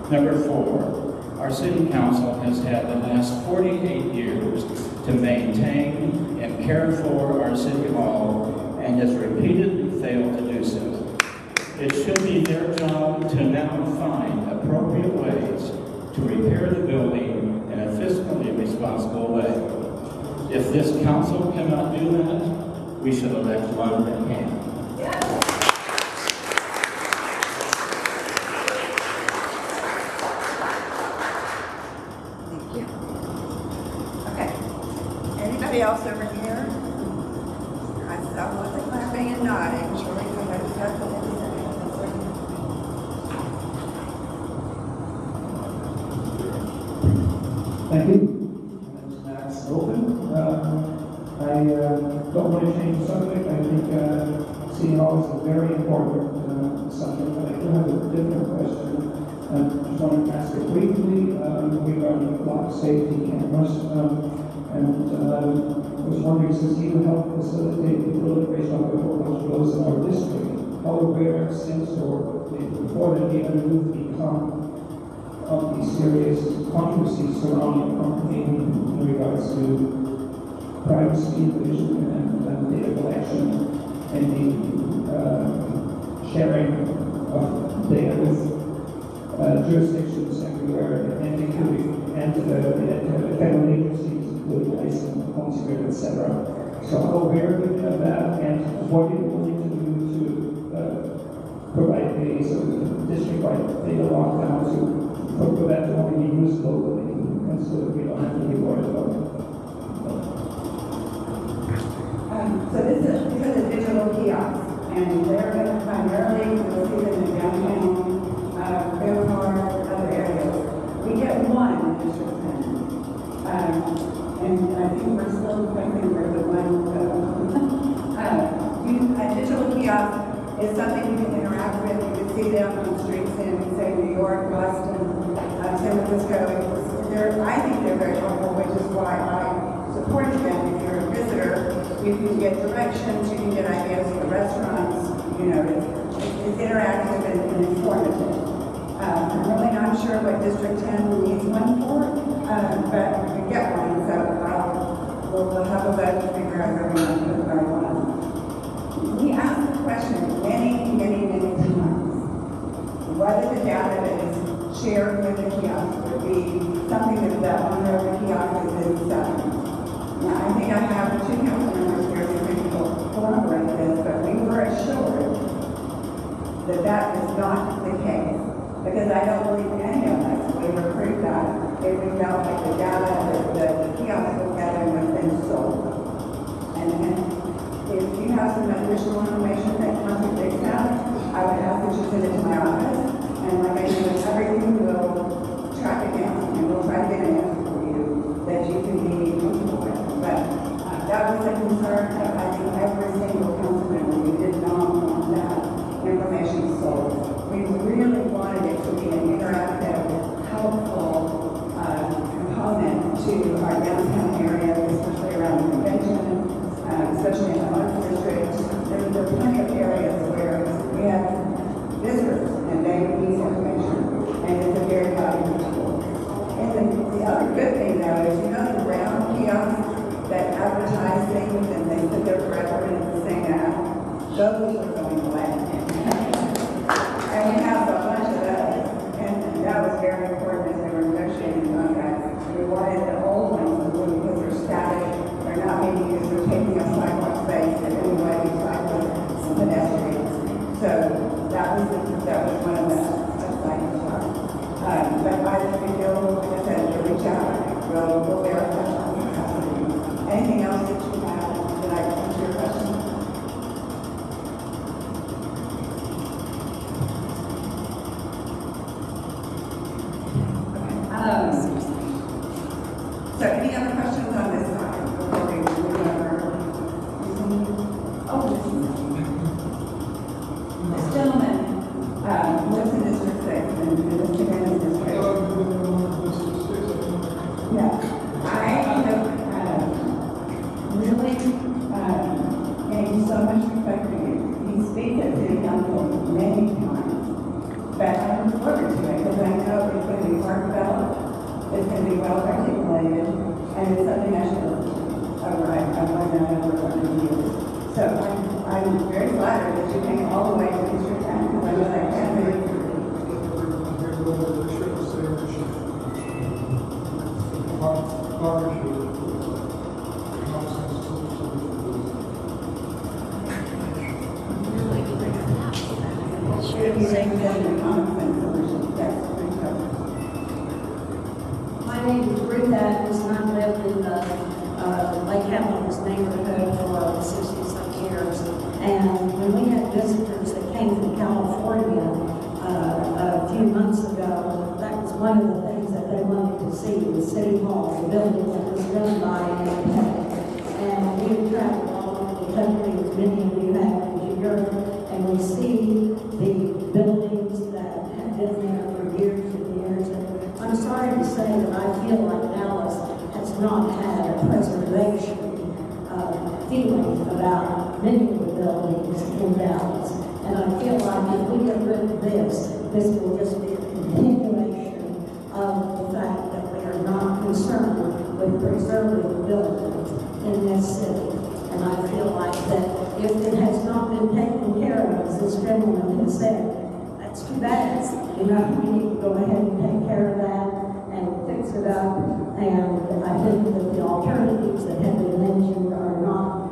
Number 4, our city council has had the last 48 years to maintain and care for our city hall and has repeatedly failed to do so. It should be their job to now find appropriate ways to repair the building in a fiscally responsible way. If this council cannot do that, we should elect one that can. Thank you. Anybody else over here? I saw what the clapping and nodding. Surely somebody's got something to say. Thank you. My name is Max Open. I don't want to change the subject. I think City Hall is a very important subject, but I do have a different question. I just want to ask it briefly regarding block safety cameras. And was wondering, since you help facilitate the proliferation of those in our district, how aware since or before that even you've become of these serious controversies surrounding your company in regards to privacy, vision, and data collection, and the sharing of data with jurisdictions everywhere, and including federal agencies, including ICE and Consular, etc. So how aware are you of that, and what are you willing to do to provide a sort of district-wide data lockdown to for that to only be used locally, and so that we don't have to be worried about it? So this is digital kiosks, and they're going to primarily, you'll see them in downtown, Beauport, other areas. We get one in District 10. And I think we're still thinking we're the one. A digital kiosk is something you can interact with. You can see them on streets in, say, New York, Boston, San Francisco. I think they're very helpful, which is why I supported them. If you're a visitor, you can get directions, you can get ideas for restaurants. You know, it's interactive and informative. I'm really not sure what District 10 needs one for, but we can get one, so we'll have a vote to figure out where we want to put our one. We asked the question many times, whether the data that is shared with the kiosk would be something that the owner of the kiosk is selling. Now, I think I have two council members here who can corroborate this, but we were assured that that is not the case. Because I don't believe any of us would have approved that if we felt like the data that the kiosk was gathering was then sold. And if you have some additional information that contradicts that, I would ask that you send it to my office. And like I said, everything will track it down, and we'll try to get an answer for you that you can be comfortable with. But that was a concern that I think every single council member, we did not want that information sold. We really wanted it to be an interactive, helpful component to our downtown area, especially around the convention, especially in the arts district. There are plenty of areas where we have visitors and they need information, and it's a very valuable tool. And the other good thing, though, is the round kiosks that advertise things and they sit there forever and it's the same ad, those are going away. And we have a bunch of those, and that was very important as we were negotiating contracts. We wanted the old ones to move because they're static, they're not being used, they're taking up sidewalk space, and anyway, we cyclists and pedestrians. So that was one of the exciting parts. But I feel, like I said, to reach out, we'll verify. Anything else that you have that I can answer your question? So any other questions on this side before we move over? Oh, this gentleman lives in District 6 and this chicken is District 6. Yeah, I have really gained so much respect for you. He speaks at City Council many times, but I look forward to it because I know it's going to be hard developed. It's going to be well articulated, and it's something I should listen to. I've learned that over 100 years. So I'm very flattered that you came all the way to District 10, because I know that can't be. My name is Ruth Adams, and I live in Lake Hamilton one of the things that they wanted to see was City Hall, the building that was run by D10. And we've traveled all over the country, as many of you have, to Europe, and we see the buildings that have been there for years and years. And I'm sorry to say that I feel like Dallas has not had a preservation feeling about many of the buildings in Dallas. And I feel like if we get rid of this will just be a continuation of the fact that we are not concerned with preserving buildings in this city. And I feel like that if it has not been taken care of, as this gentleman has said, that's too bad. You know, we need to go ahead and take care of that and fix it up. And I think that the alternatives that have been mentioned are not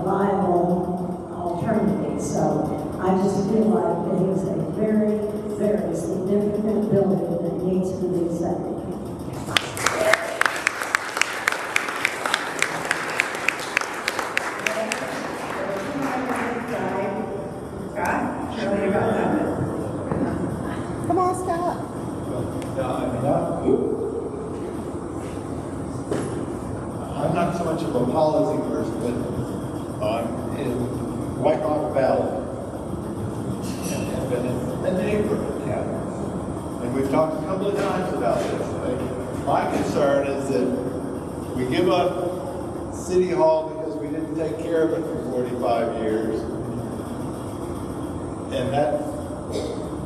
viable alternatives. So I just feel like it is a very, very significant building that needs to be saved. Come on, Scott. I'm not so much of a policy person, but I'm in White Rock Valley. And I've been in the neighborhood county. And we've talked a couple of times about this. My concern is that we give up City Hall because we didn't take care of it for 45 years. And that,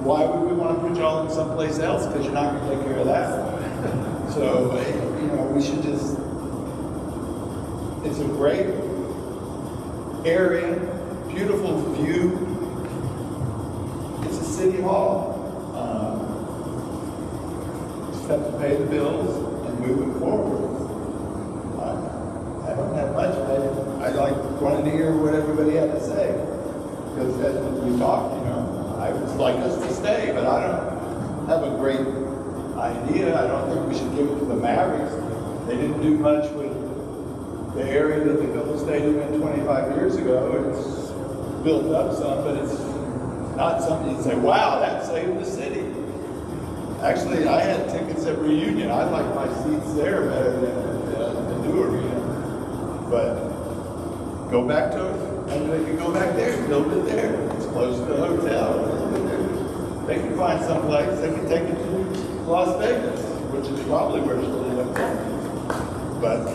why would we want to put y'all in someplace else? Because you're not going to take care of that. So, you know, we should just, it's a great area, beautiful view. It's a city hall. Just have to pay the bills and move it forward. I don't have much. I like wanted to hear what everybody had to say. Because as we talked, you know, I would like us to stay, but I don't have a great idea. I don't think we should give it to the Mavericks. They didn't do much with the area that they built the stadium in 25 years ago. It's built up some, but it's not something you say, wow, that saved the city. Actually, I had tickets at Reunion. I like my seats there better than the new arena. But go back to it. Maybe they can go back there and build it there. It's close to the hotel. They can find some place. They can take it to Las Vegas, which is probably where it's really up there. But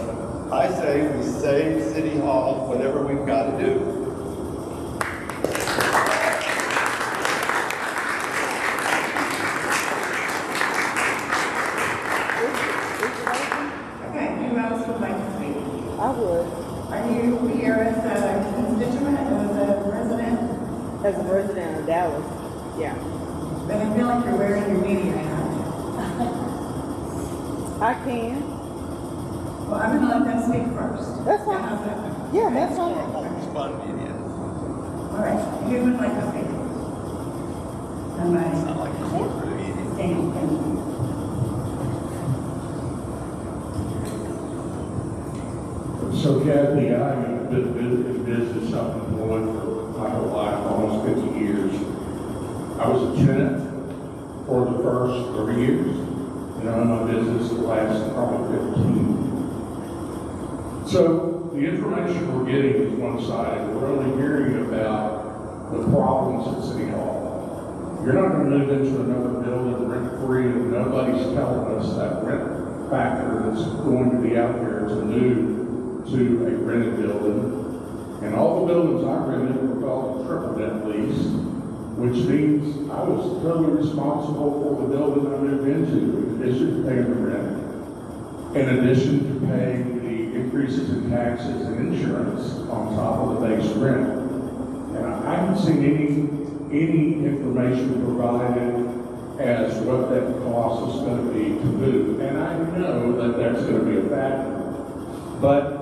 I say we save City Hall, whatever we've got to do. Okay, who else would like to speak? I would. Are you here as a constituent, as a resident? As a resident of Dallas, yeah. But I feel like you're wearing your media hat. I can. Well, I'm gonna let them speak first. That's fine. How's that? Yeah, that's fine. It's fun media. All right, who would like to speak? Somebody. It's not like a corporate meeting. Thank you. So Kathy, I've been in business self-employed for my whole life, almost 50 years. I was a tenant for the first 30 years, and I owned my business the last probably 15. So the information we're getting is one-sided. We're only hearing about the problems at City Hall. You're not going to move into another building rent-free, and nobody's telling us that rent factor that's going to be out there to move to a rented building. And all the buildings I rented were called triple net lease, which means I was totally responsible for the building I moved into, in addition to paying the rent, in addition to paying the increases in taxes and insurance on top of the base rent. And I haven't seen any information provided as what that cost is going to be to move. And I know that that's going to be a factor. But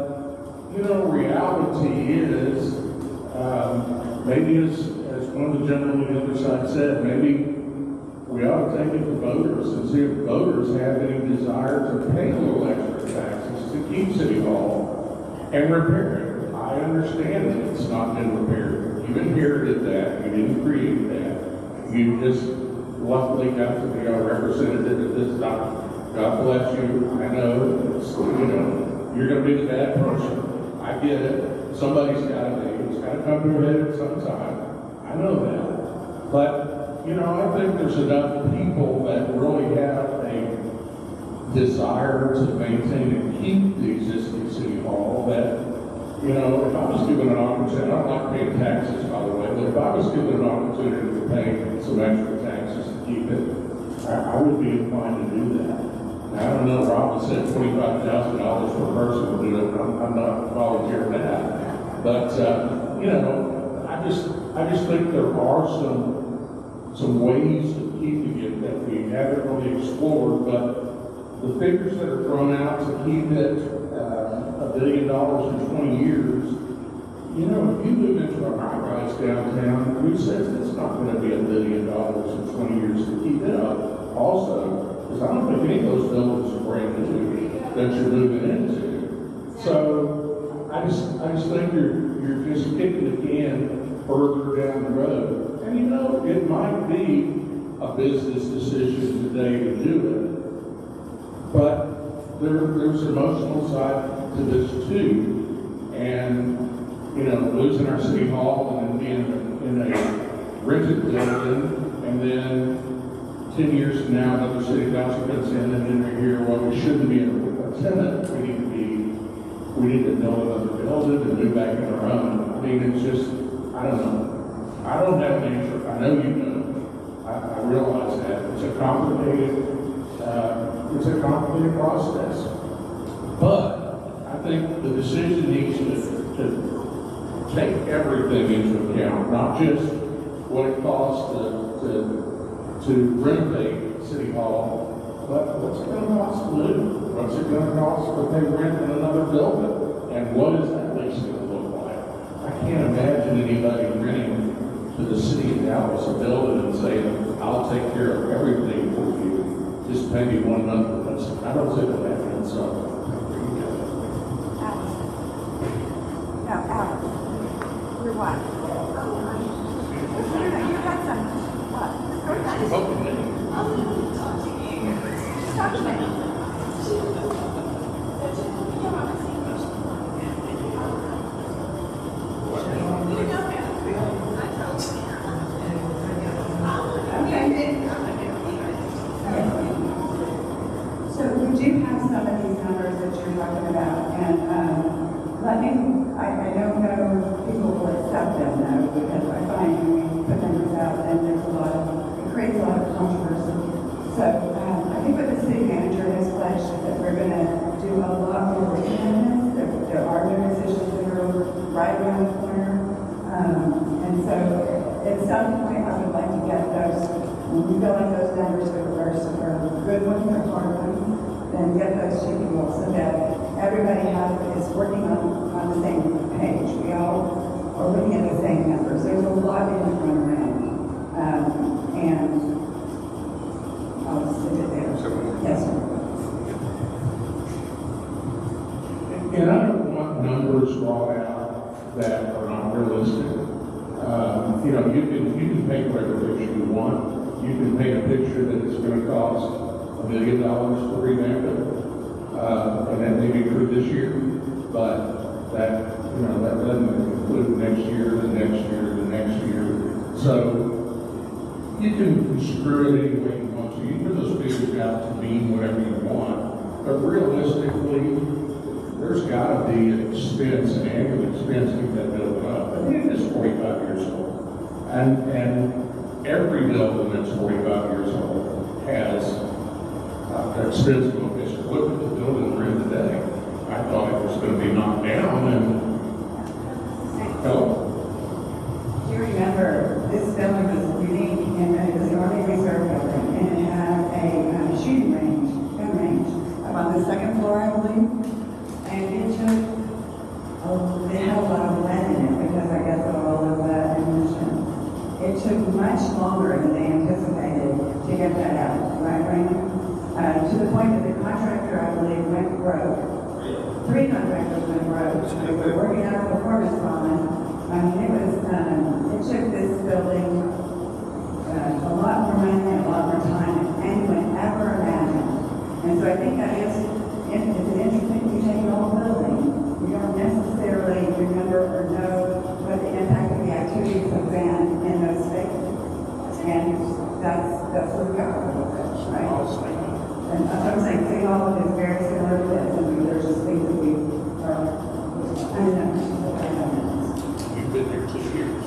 you know, reality is, maybe as one of the gentlemen on the other side said, maybe we ought to take it to voters and see if voters have any desire to pay a little extra taxes to keep City Hall and repair it. I understand that it's not been repaired. You inherited that. You didn't create that. You just luckily got to be our representative at this time. God bless you. I know, you're going to be the bad person. I get it. Somebody's got to be. It's got to come to a head at some time. I know that. But, I think there's enough people that really have a desire to maintain and keep the existing city hall that, if I was given an opportunity, I don't like paying taxes, by the way, but if I was given an opportunity to pay some extra taxes to keep it, I would be inclined to do that. Now, I don't know, Robin said $25,000 per person would do it. I'm not volunteering that. But, I just think there are some ways of keeping it that we haven't really explored, but the figures that are thrown out to keep it $1 billion in 20 years, if you move into a high-rise downtown, who says it's not going to be $1 billion in 20 years to keep it up? Also, because I don't think any of those buildings are brand new that you're moving into. So I just think you're just kicking the can further down the road. And it might be a business decision today to do it, but there's an emotional side to this too. And losing our city hall and being in a rented building, and then 10 years from now, another city council comes in and then they're here, well, we shouldn't be a tenant. We need to build another building and move back in our own. I mean, it's just, I don't know. I don't have an answer. I know you know. I realize that. It's a complicated process. But I think the decision needs to take everything into account, not just what it costs to renovate City Hall, but what's it going to cost to live? What's it going to cost to pay rent in another building? And what is that lease going to look like? I can't imagine anybody renting to the city of Dallas a building and saying, I'll take care of everything for you. Just pay me 1 month of this. I don't think that happens. So, Alice, your wife. You had some, what? Talk to me. So we do have some of these numbers that you're talking about, and I don't know if people will accept them though, because I find when we put numbers out, then it creates a lot of controversy. So I think what the city manager has pledged is that we're going to do a lot more work on this. There are new positions that are right around the corner, and so at some point I would like to get those. When we feel like those numbers are good ones or hard ones, then get those to people so that everybody is working on the same page. We all are looking at the same numbers. There's a lot in the front around. And I'll just leave it there. Yes, sir. And I don't want numbers brought out that are not realistic. You can paint whatever picture you want. You can paint a picture that it's going to cost $1 million to revamp it, and that may be true this year, but that doesn't include next year, the next year, the next year. So you can screw it any way you want to. You put those figures out to mean whatever you want, but realistically, there's got to be an expense, an annual expense to get that building up. But it is 45 years old, and every building that's 45 years old has expensive office equipment to build in the room today. I thought it was going to be knocked down and help. Do you remember this building was unique and it was an Army Reserve building, and it had a shooting range, gun range, up on the second floor, I believe. And they had a lot of lead in it because I guess of all of the ammunition. It took much longer than they anticipated to get that out, right, Raymond? To the point that the contractor, I believe, went broke. 3 contractors went broke. They were working out a performance bond. I mean, it took this building a lot more money, a lot lot more time than anyone ever imagined. And so I think that is, it's an interesting, you take an old building, you don't necessarily remember or know what the impact of the activities have been in those spaces. And that's what we got, right? And that's what I'm saying, City Hall is very similar to this, and there's just things that we are, I don't know. You've been there 2 years.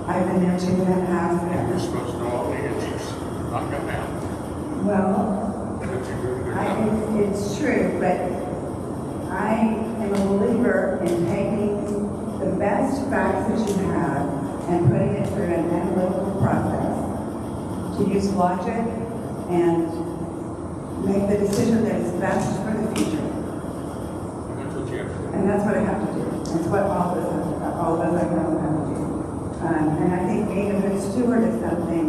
I've been there 2.5 And you're years. supposed to know all the answers. Not come out. Well, And it's a good job. it's true, but I am a believer in taking the best facts that you have and putting it through an analytical process to use logic and make the decision that is best for the future. And that's what you have to do. And that's what I have to do. That's what all of us I know have to do. And I think being a good steward is something.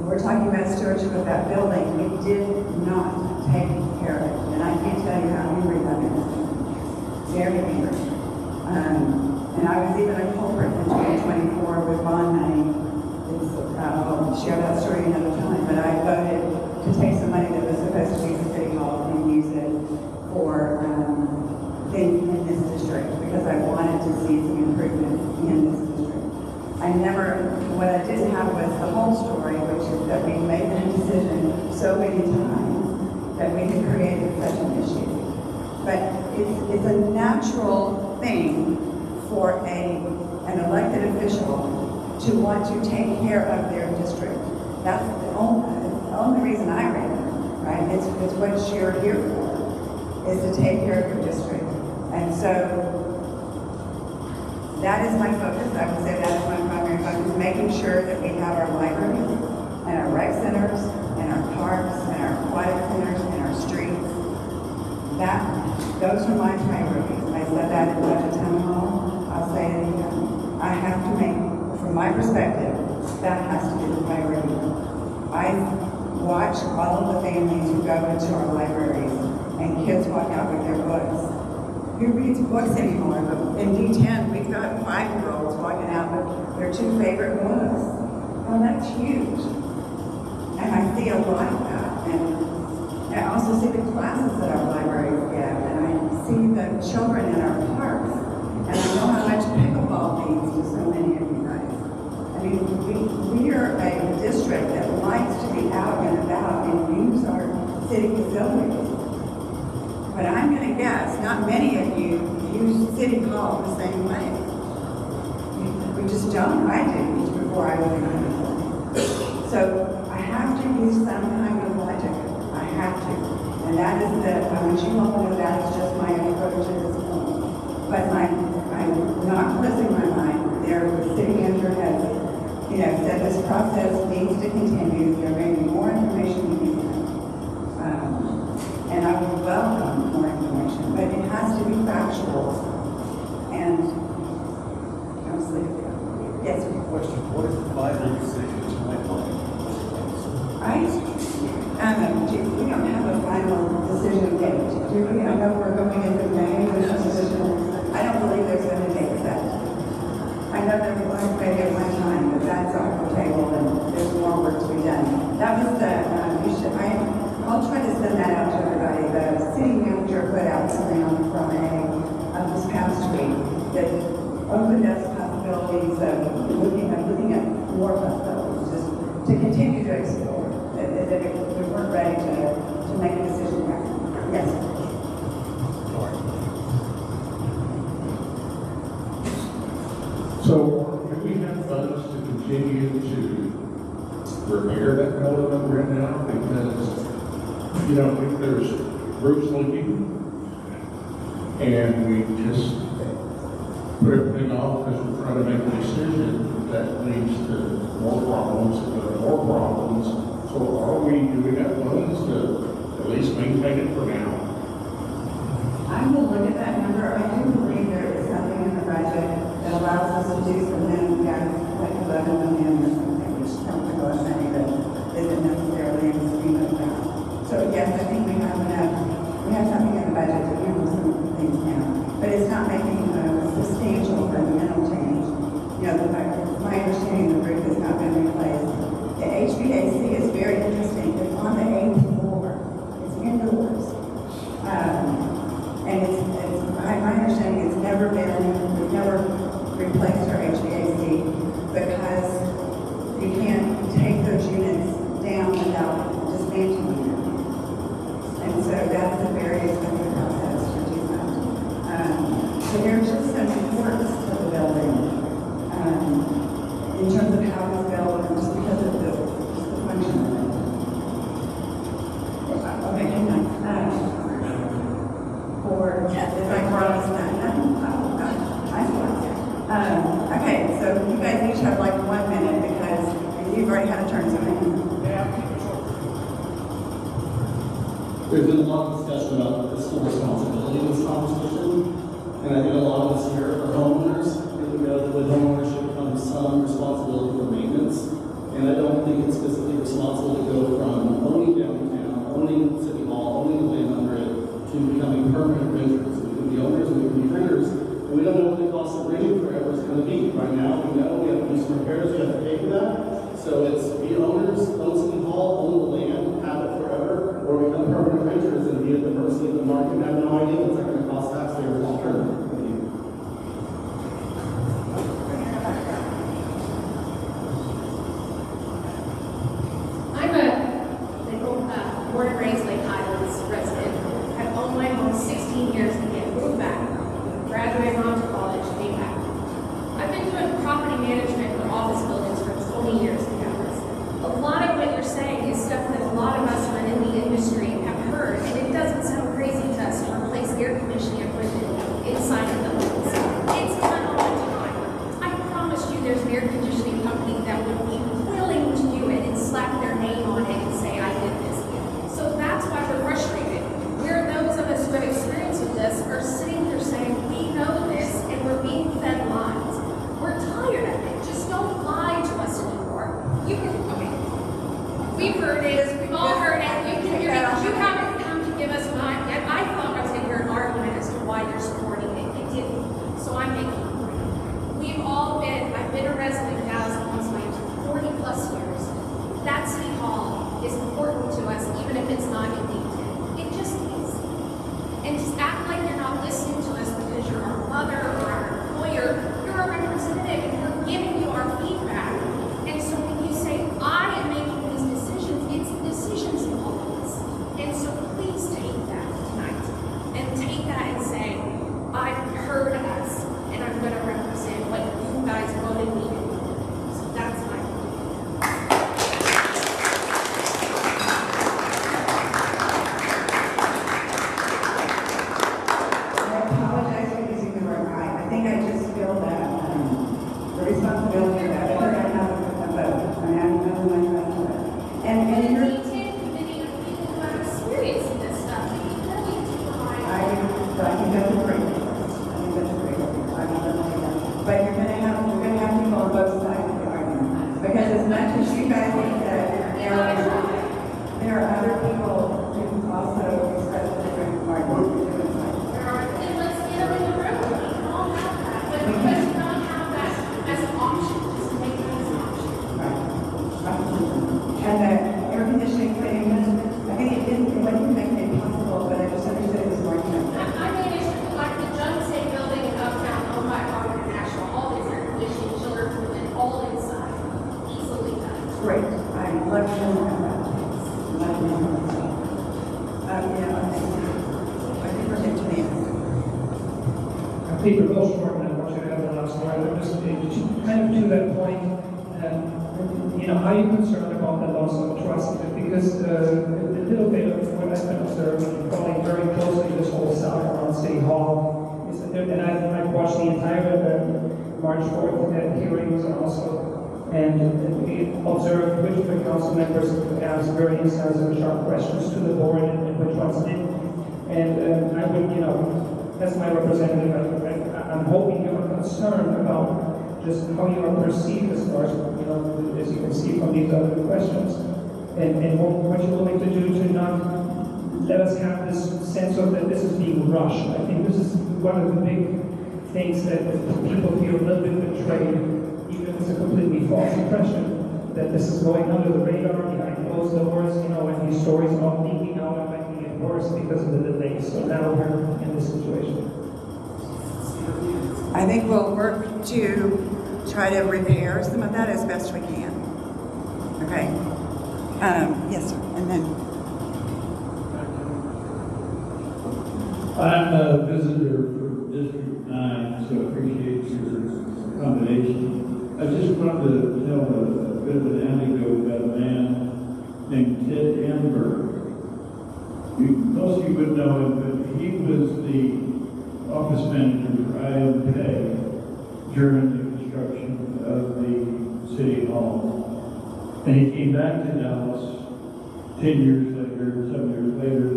We're talking about stewardship of that building. We did not take care of it. And I can't tell you how angry that is. Very angry. And I was even a culprit in 2024 with bond money. I'll share that story another time. But I voted to take some money that was supposed to be for City Hall and use it for things in this district because I wanted to see some improvements in this district. What I didn't have was the whole story, which is that we made the decision so many times that we had created such an issue. But it's a natural thing for an elected official to want to take care of their district. That's the only reason I ran, right? It's what you're here for, is to take care of your district. And so that is my focus. I would say that is my primary focus, making sure that we have our libraries and our rec centers and our parks and our aquatic centers and our streets. Those are my priorities. I said that in Budget Town Hall. I'll say it again. I have to make, from my perspective, that has to be the priority. I watch all of the families who go into our libraries and kids walk out with their books. Who reads books anymore? But in D10, we've got 5-year-olds walking out with their 2 favorite books. Well, that's huge. And I see a lot of that. And I also see the classes that our libraries get. And I see the children in our parks. And I know how much pickleball means to so many of you guys. I mean, we are a district that likes to be out and about and use our city facilities. But I'm going to guess not many of you use City Hall the same way. We just don't. I didn't before I was in high school. So I have to use some kind of logic. I have to. And that is I want you all to know that is just my approach at this point. But I'm not closing my mind. The city manager has, said this process needs to continue. There may be more information we need. And I would welcome more information, but it has to be factual. And I'm sleeping. Yes, sir. Question: what is the final decision timeline? We don't have a final decision date. Do we? I know we're going into May with a decision. I don't believe there's going to be a set. I know there was maybe at one time, but that's off the table and there's more work to be done. That was I'll try to send that out to everybody. The city manager put out something on Friday of this past week that opened up possibilities of looking at more possibilities, just to continue to explore. That we weren't ready to make a decision yet. Yes. So, do we have funds to continue to repair that building right now? Because if there's roofs leaking, and we just put everything off because we're trying to make a decision that leads to more problems, So do we have funds to at least maintain it for now? I will look at that number. I do believe there is something in the budget that allows us to do some minimum guidance, like 11 million or something, which comes to us money that isn't necessarily in the scheme of that. So yes, I think we have enough. We have something in the budget to handle some things now, but it's not making a substantial fundamental change. My understanding the roof has not been replaced. The substantial unit. And so that's a very expensive process to do that. So there's just some importance to the building in terms of how it's built and just because of the function of it. Okay, hang on. It's like we're almost done. Okay, so you guys each have like 1 minute because you've already had a turn, so hang on. There's been a lot of discussion about fiscal responsibility in this conversation, and I think a lot of us here are homeowners, and we know that with homeownership comes some responsibility for maintenance, and I don't think it's fiscally responsible to go from owning downtown, owning City Hall, owning the land under it, to becoming permanent renters. We can be owners, we can be renters, and we don't know what the cost of renting forever is going to be. Right now, we know we have to do some repairs, we have to pay for that, so it's be owners, own City Hall, own the land, have it forever, or become permanent renters and be at the mercy of the market and have no idea what's going to cost taxpayers long term. I'm a born and raised Lake Highlands resident. I've owned my home 16 years and yet moved back. Graduated on to college, came back. I've been doing property management for office buildings for 20 years now. A lot of what you're saying is stuff that a lot of us who are in the industry have heard, and it doesn't sound crazy to us to replace air conditioning equipment inside of buildings. It's done all the time. I promise you there's an air conditioning company that would be willing to do it and slap their name on it and say, I did this. So that's why we're frustrated. We're those of us who have experience with this are sitting here saying, we know this and we're being fed lies. We're tired of it. Just don't lie to us anymore. You can, okay. We've heard it, we've all heard it, you can hear it, you haven't come to give us mine yet. I thought I was going to hear an argument as to why you're supporting it. It didn't. So I'm making a point. We've all been, I've been a resident of Dallas almost my 40 plus years. That City Hall is important to us, even if it's not in D10. It just is. And just act like you're not listening to us because you're our mother or our employer. You're our representative and we're giving you our feedback. And so when you say, I am making these decisions, it's the decisions of all of us. And so please take that tonight and take that and say, I've heard us and I'm going to represent what you guys voted me to do. So that's my point. I apologize for using the wrong eye. I think I just feel that the responsibility of that. I heard I have a vote. I mean, I'm not my vote. And you're, D10 committee of people who have experience in this stuff. You really do provide. I think that's a great thing. I'm not going to say that. But you're going to have people on both sides of the argument. Because as much as you guys think that there are other people who also express different arguments. Then let's get them in the room. We can all have that. But because you don't have that as an option, just make it as an option. And the air conditioning thing, I think it wasn't making it possible, but I just understood it was more connected. I managed like the Junk State building in uptown, owned by Harvard International, all this air conditioning, chiller equipment, all inside, easily done. Great. I love hearing about that. Yeah, I think we're getting to the end. Peter Wilshorn, I want you to have the last slide. I'm just kind of to that point. Are you concerned about the loss of trust? Because a little bit of what I've been observing, following very closely this whole saga around City Hall, is that and I've watched the entire March 4th hearings also, and we observed which of the council members asked very incisive and sharp questions to the board and which ones didn't. And I would, as my representative, I'm hoping you're concerned about just how you are perceived as far as, as you can see from these other questions, and what you're willing to do to not let us have this sense of that this is being rushed. I think this is one of the big things that people feel a little bit betrayed, even if it's a completely false impression, that this is going under the radar, behind closed doors, and these stories are leaking out and making it worse because of the delays. So now we're in this situation. I think we'll work to try to repair some of that as best we can. Okay. Yes, sir. And I'm a visitor from District 9, so I appreciate your accommodation. I just wanted to tell a bit of an anecdote about a man named Ted Amber. Most of you would know him, but he was the office manager for IMK during the construction of the City Hall. And he came back to Dallas 10 years later, 7 years later,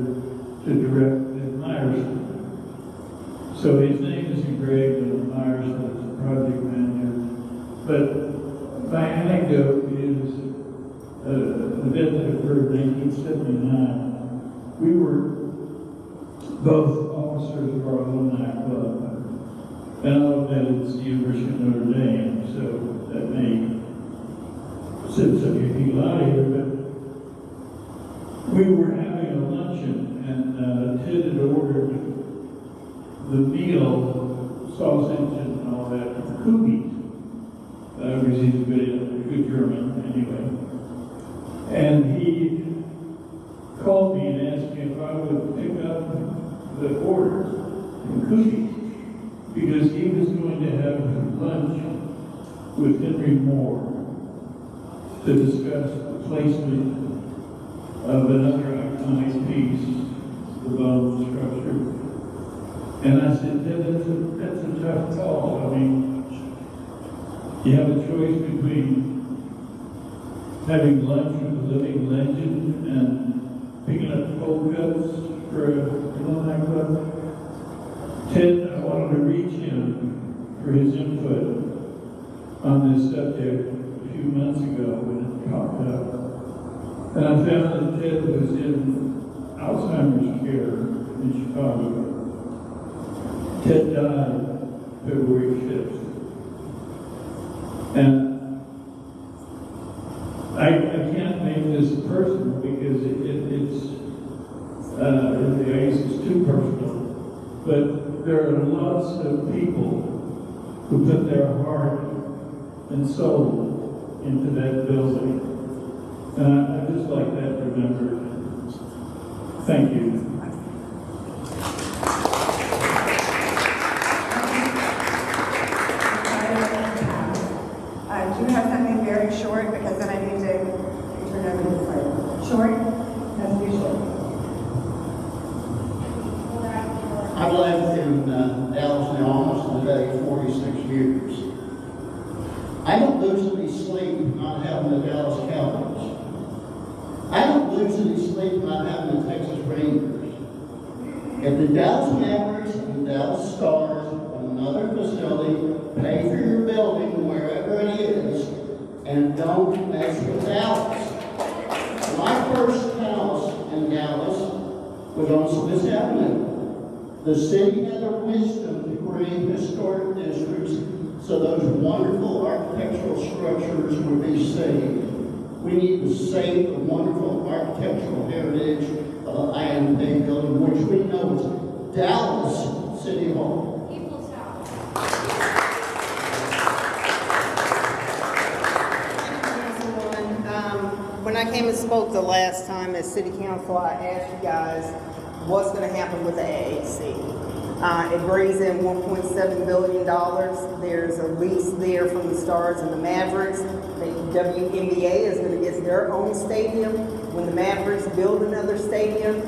to direct Myers. So his name is engraved on Myers as project manager. But my anecdote is an event that occurred in 1979. We were both officers of our alumni club. And I know that it's the University of Notre Dame, so that may send some of you people out of here, but we were having a luncheon, and Ted had ordered the meal, sausage and all that, Kubi. Because he's a good German, anyway. And he called me and asked me if I would pick up the order from Kubi, because he was going to have lunch with Henry Moore to discuss the placement of another iconic piece, the bone structure. And I said, that's a tough call. I mean, you have a choice between having lunch with a living legend and picking up cold cuts for a alumni club. Ted, I wanted to reach him for his input on this subject a few months ago when it popped up. And I found that Ted was in Alzheimer's care in Chicago. Ted died February 5th. And I can't make this personal because it's too personal. But there are lots of people who put their heart and soul into that building. And I'd just like that remembered. Thank you. Do you have something very short, because then I need to turn over to the side. Short? That's too short. I've lived in Dallas now almost today 46 years. I don't lose any sleep not having the Dallas Cowboys. I don't lose any sleep not having the Texas Rangers. If the Dallas Mavericks and the Dallas Stars and another facility pay for your building wherever it is and don't mess with Dallas. My first house in Dallas was on Smith Avenue. The city had the wisdom to create historic districts so those wonderful architectural structures would be saved. We need to save the wonderful architectural heritage of the IMK building, which we know is Dallas City Hall. When I came and spoke the last time at City Council, I asked you guys what's going to happen with the AAC. It brings in $1.7 billion. There's a lease there from the Stars and the Mavericks. The WNBA is going to get their own stadium. When the Mavericks build another stadium,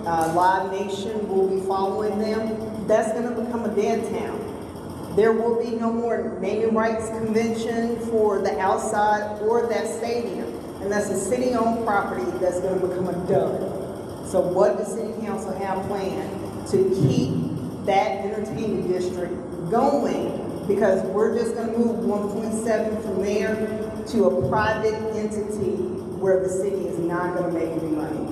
Live Nation will be following them. That's going to become a dead town. There will be no more naming rights convention for the outside or that stadium. And that's a city-owned property that's going to become a dud. So what does City Council have planned to keep that entertainment district going? Because we're just going to move 1.7 from there to a private entity where the city is not going to make any money.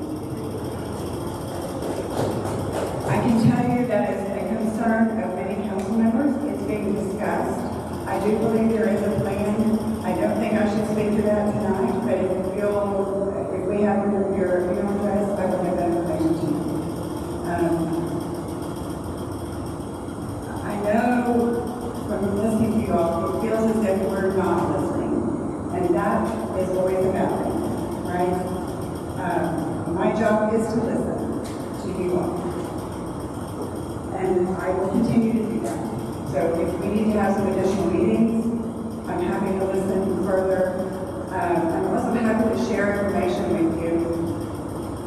I can tell you that is a concern of many council members. It's being discussed. I do believe there is a plan. I don't think I should speak to that tonight, but if we have your email address, I will give that information to you. I know from listening to you all, it feels as if we're not listening, and that is always a bad thing, right? job is to listen to you all. And I will continue to do that. So if we need to have some additional meetings, I'm happy to listen further. I'm also happy to share information with you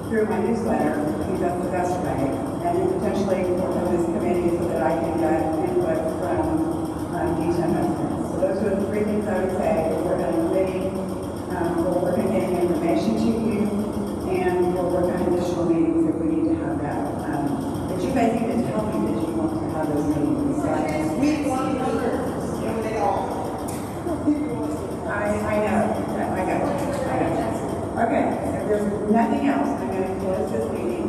through my newsletter. I think that's the best way. And then potentially work on this committee so that I can get input from D10 residents. So those are the three things I would say. We'll work on a committee, we'll work on getting information to you, and we'll work on additional meetings if we need to have that. But you guys need to tell me that you want to have those meetings. We want to do it all. I know. I got it. Okay, if there's nothing else, I'm going to close this meeting.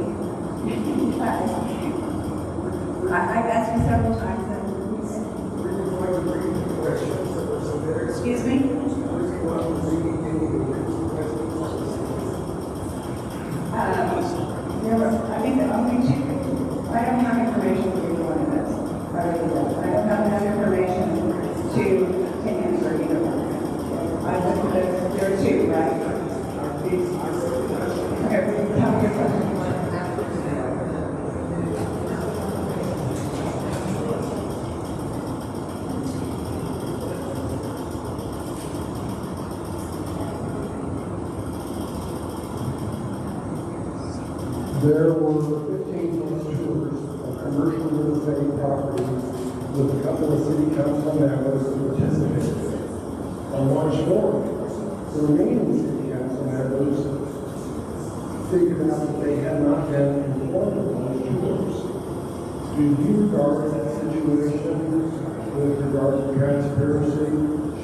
I've asked you several times. Excuse me? I think the only two, I don't have information for either one of those. I don't have enough information to answer either one. There are two, right? Okay, tell me your question. There were 15 plus tours of commercial real estate properties with a couple of city council members who participated. On March 4th, the remaining city council members figured out that they had not been informed of those tours. Do you regard that situation with regard to transparency,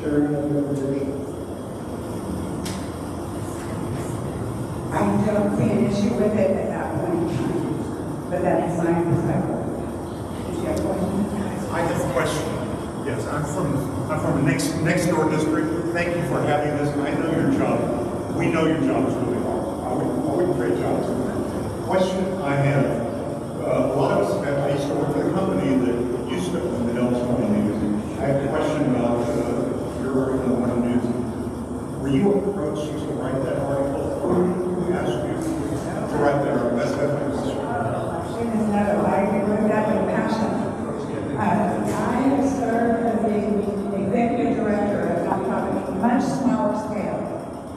sharing of information? I don't see an issue with it at that point in time, but that's my perspective. Is there a question? I have a question. Yes, I'm from the next door district. Thank you for having this. I know your job. We know your job is really hard. Always great job. Question I have. A lot of us I used to work for the company that used to own the Dallas Morning News. I have a question about your work in the Morning News. Were you approached to write that article? Ask you to write that article. That's that question. No, I agree that with passion. I have served as the executive director of a company, much smaller scale,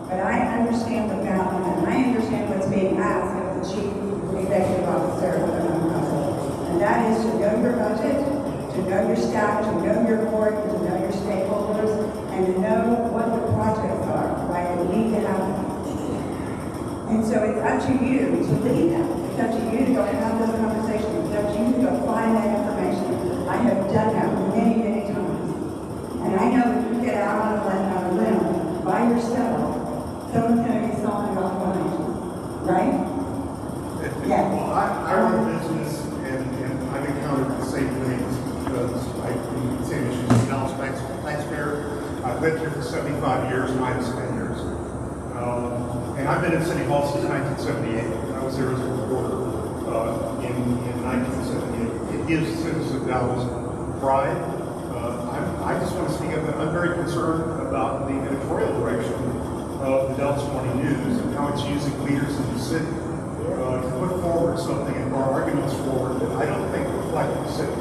but I understand the balance and I understand what's being asked of the chief executive officer of the nonprofit. And that is to know your budget, to know your staff, to know your board, to know your stakeholders, and to know what the projects are, right, that need to happen. And so it's up to you to lead them. It's up to you to go have those conversations. It's up to you to go find that information. I have done that many, many times. And I know if you get out on a limb by yourself, someone's going to be selling off information. Right? Yeah. Well, I run a business and I've encountered the same things because I've been same issues as a Dallas taxpayer. I've lived here for 75 years, minus 10 years. And I've been in City Hall since 1978. I was there as a reporter in 1978. It gives citizens of Dallas pride. I just want to speak up. I'm very concerned about the editorial direction of the Dallas Morning News and how it's using leaders in the city to put forward something and our arguments forward that I don't think reflect the city.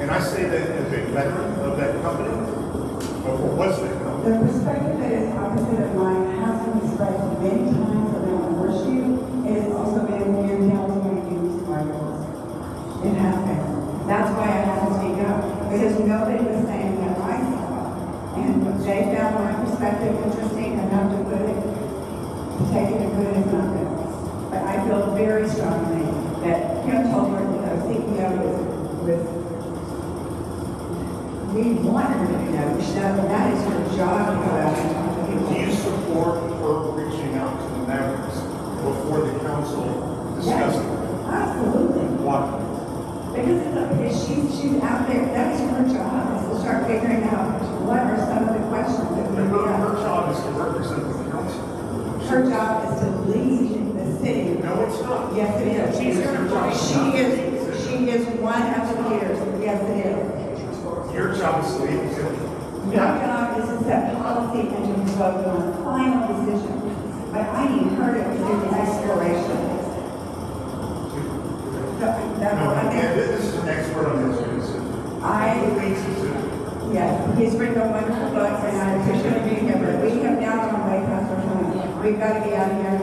And I say that as a veteran of that company, or was that company. The perspective that is opposite of mine has been expressed many times around horseshoe. It has also been in Dallas Morning News articles. It has been. That's why I had to speak up, because nobody was saying what I saw. And they found my perspective interesting enough to put it, to take it as good as not good. But I feel very strongly that Kim Tolbert, the CEO, we want her to do that. That is her job to go out and talk to people. Do you support her reaching out to the Mavericks before the council discusses it? Absolutely. Why? Because she's out there. That is her job, is to start figuring out what are some of the questions that we have. Her job is to represent the council. Her job is to lead the city. No, it's not. Yes, it is. She is one of the leaders. Yes, it is. Your job is to lead the city. Your job is to set policy and to vote on final decisions. But I need her to do the exploration. gotta get out of here.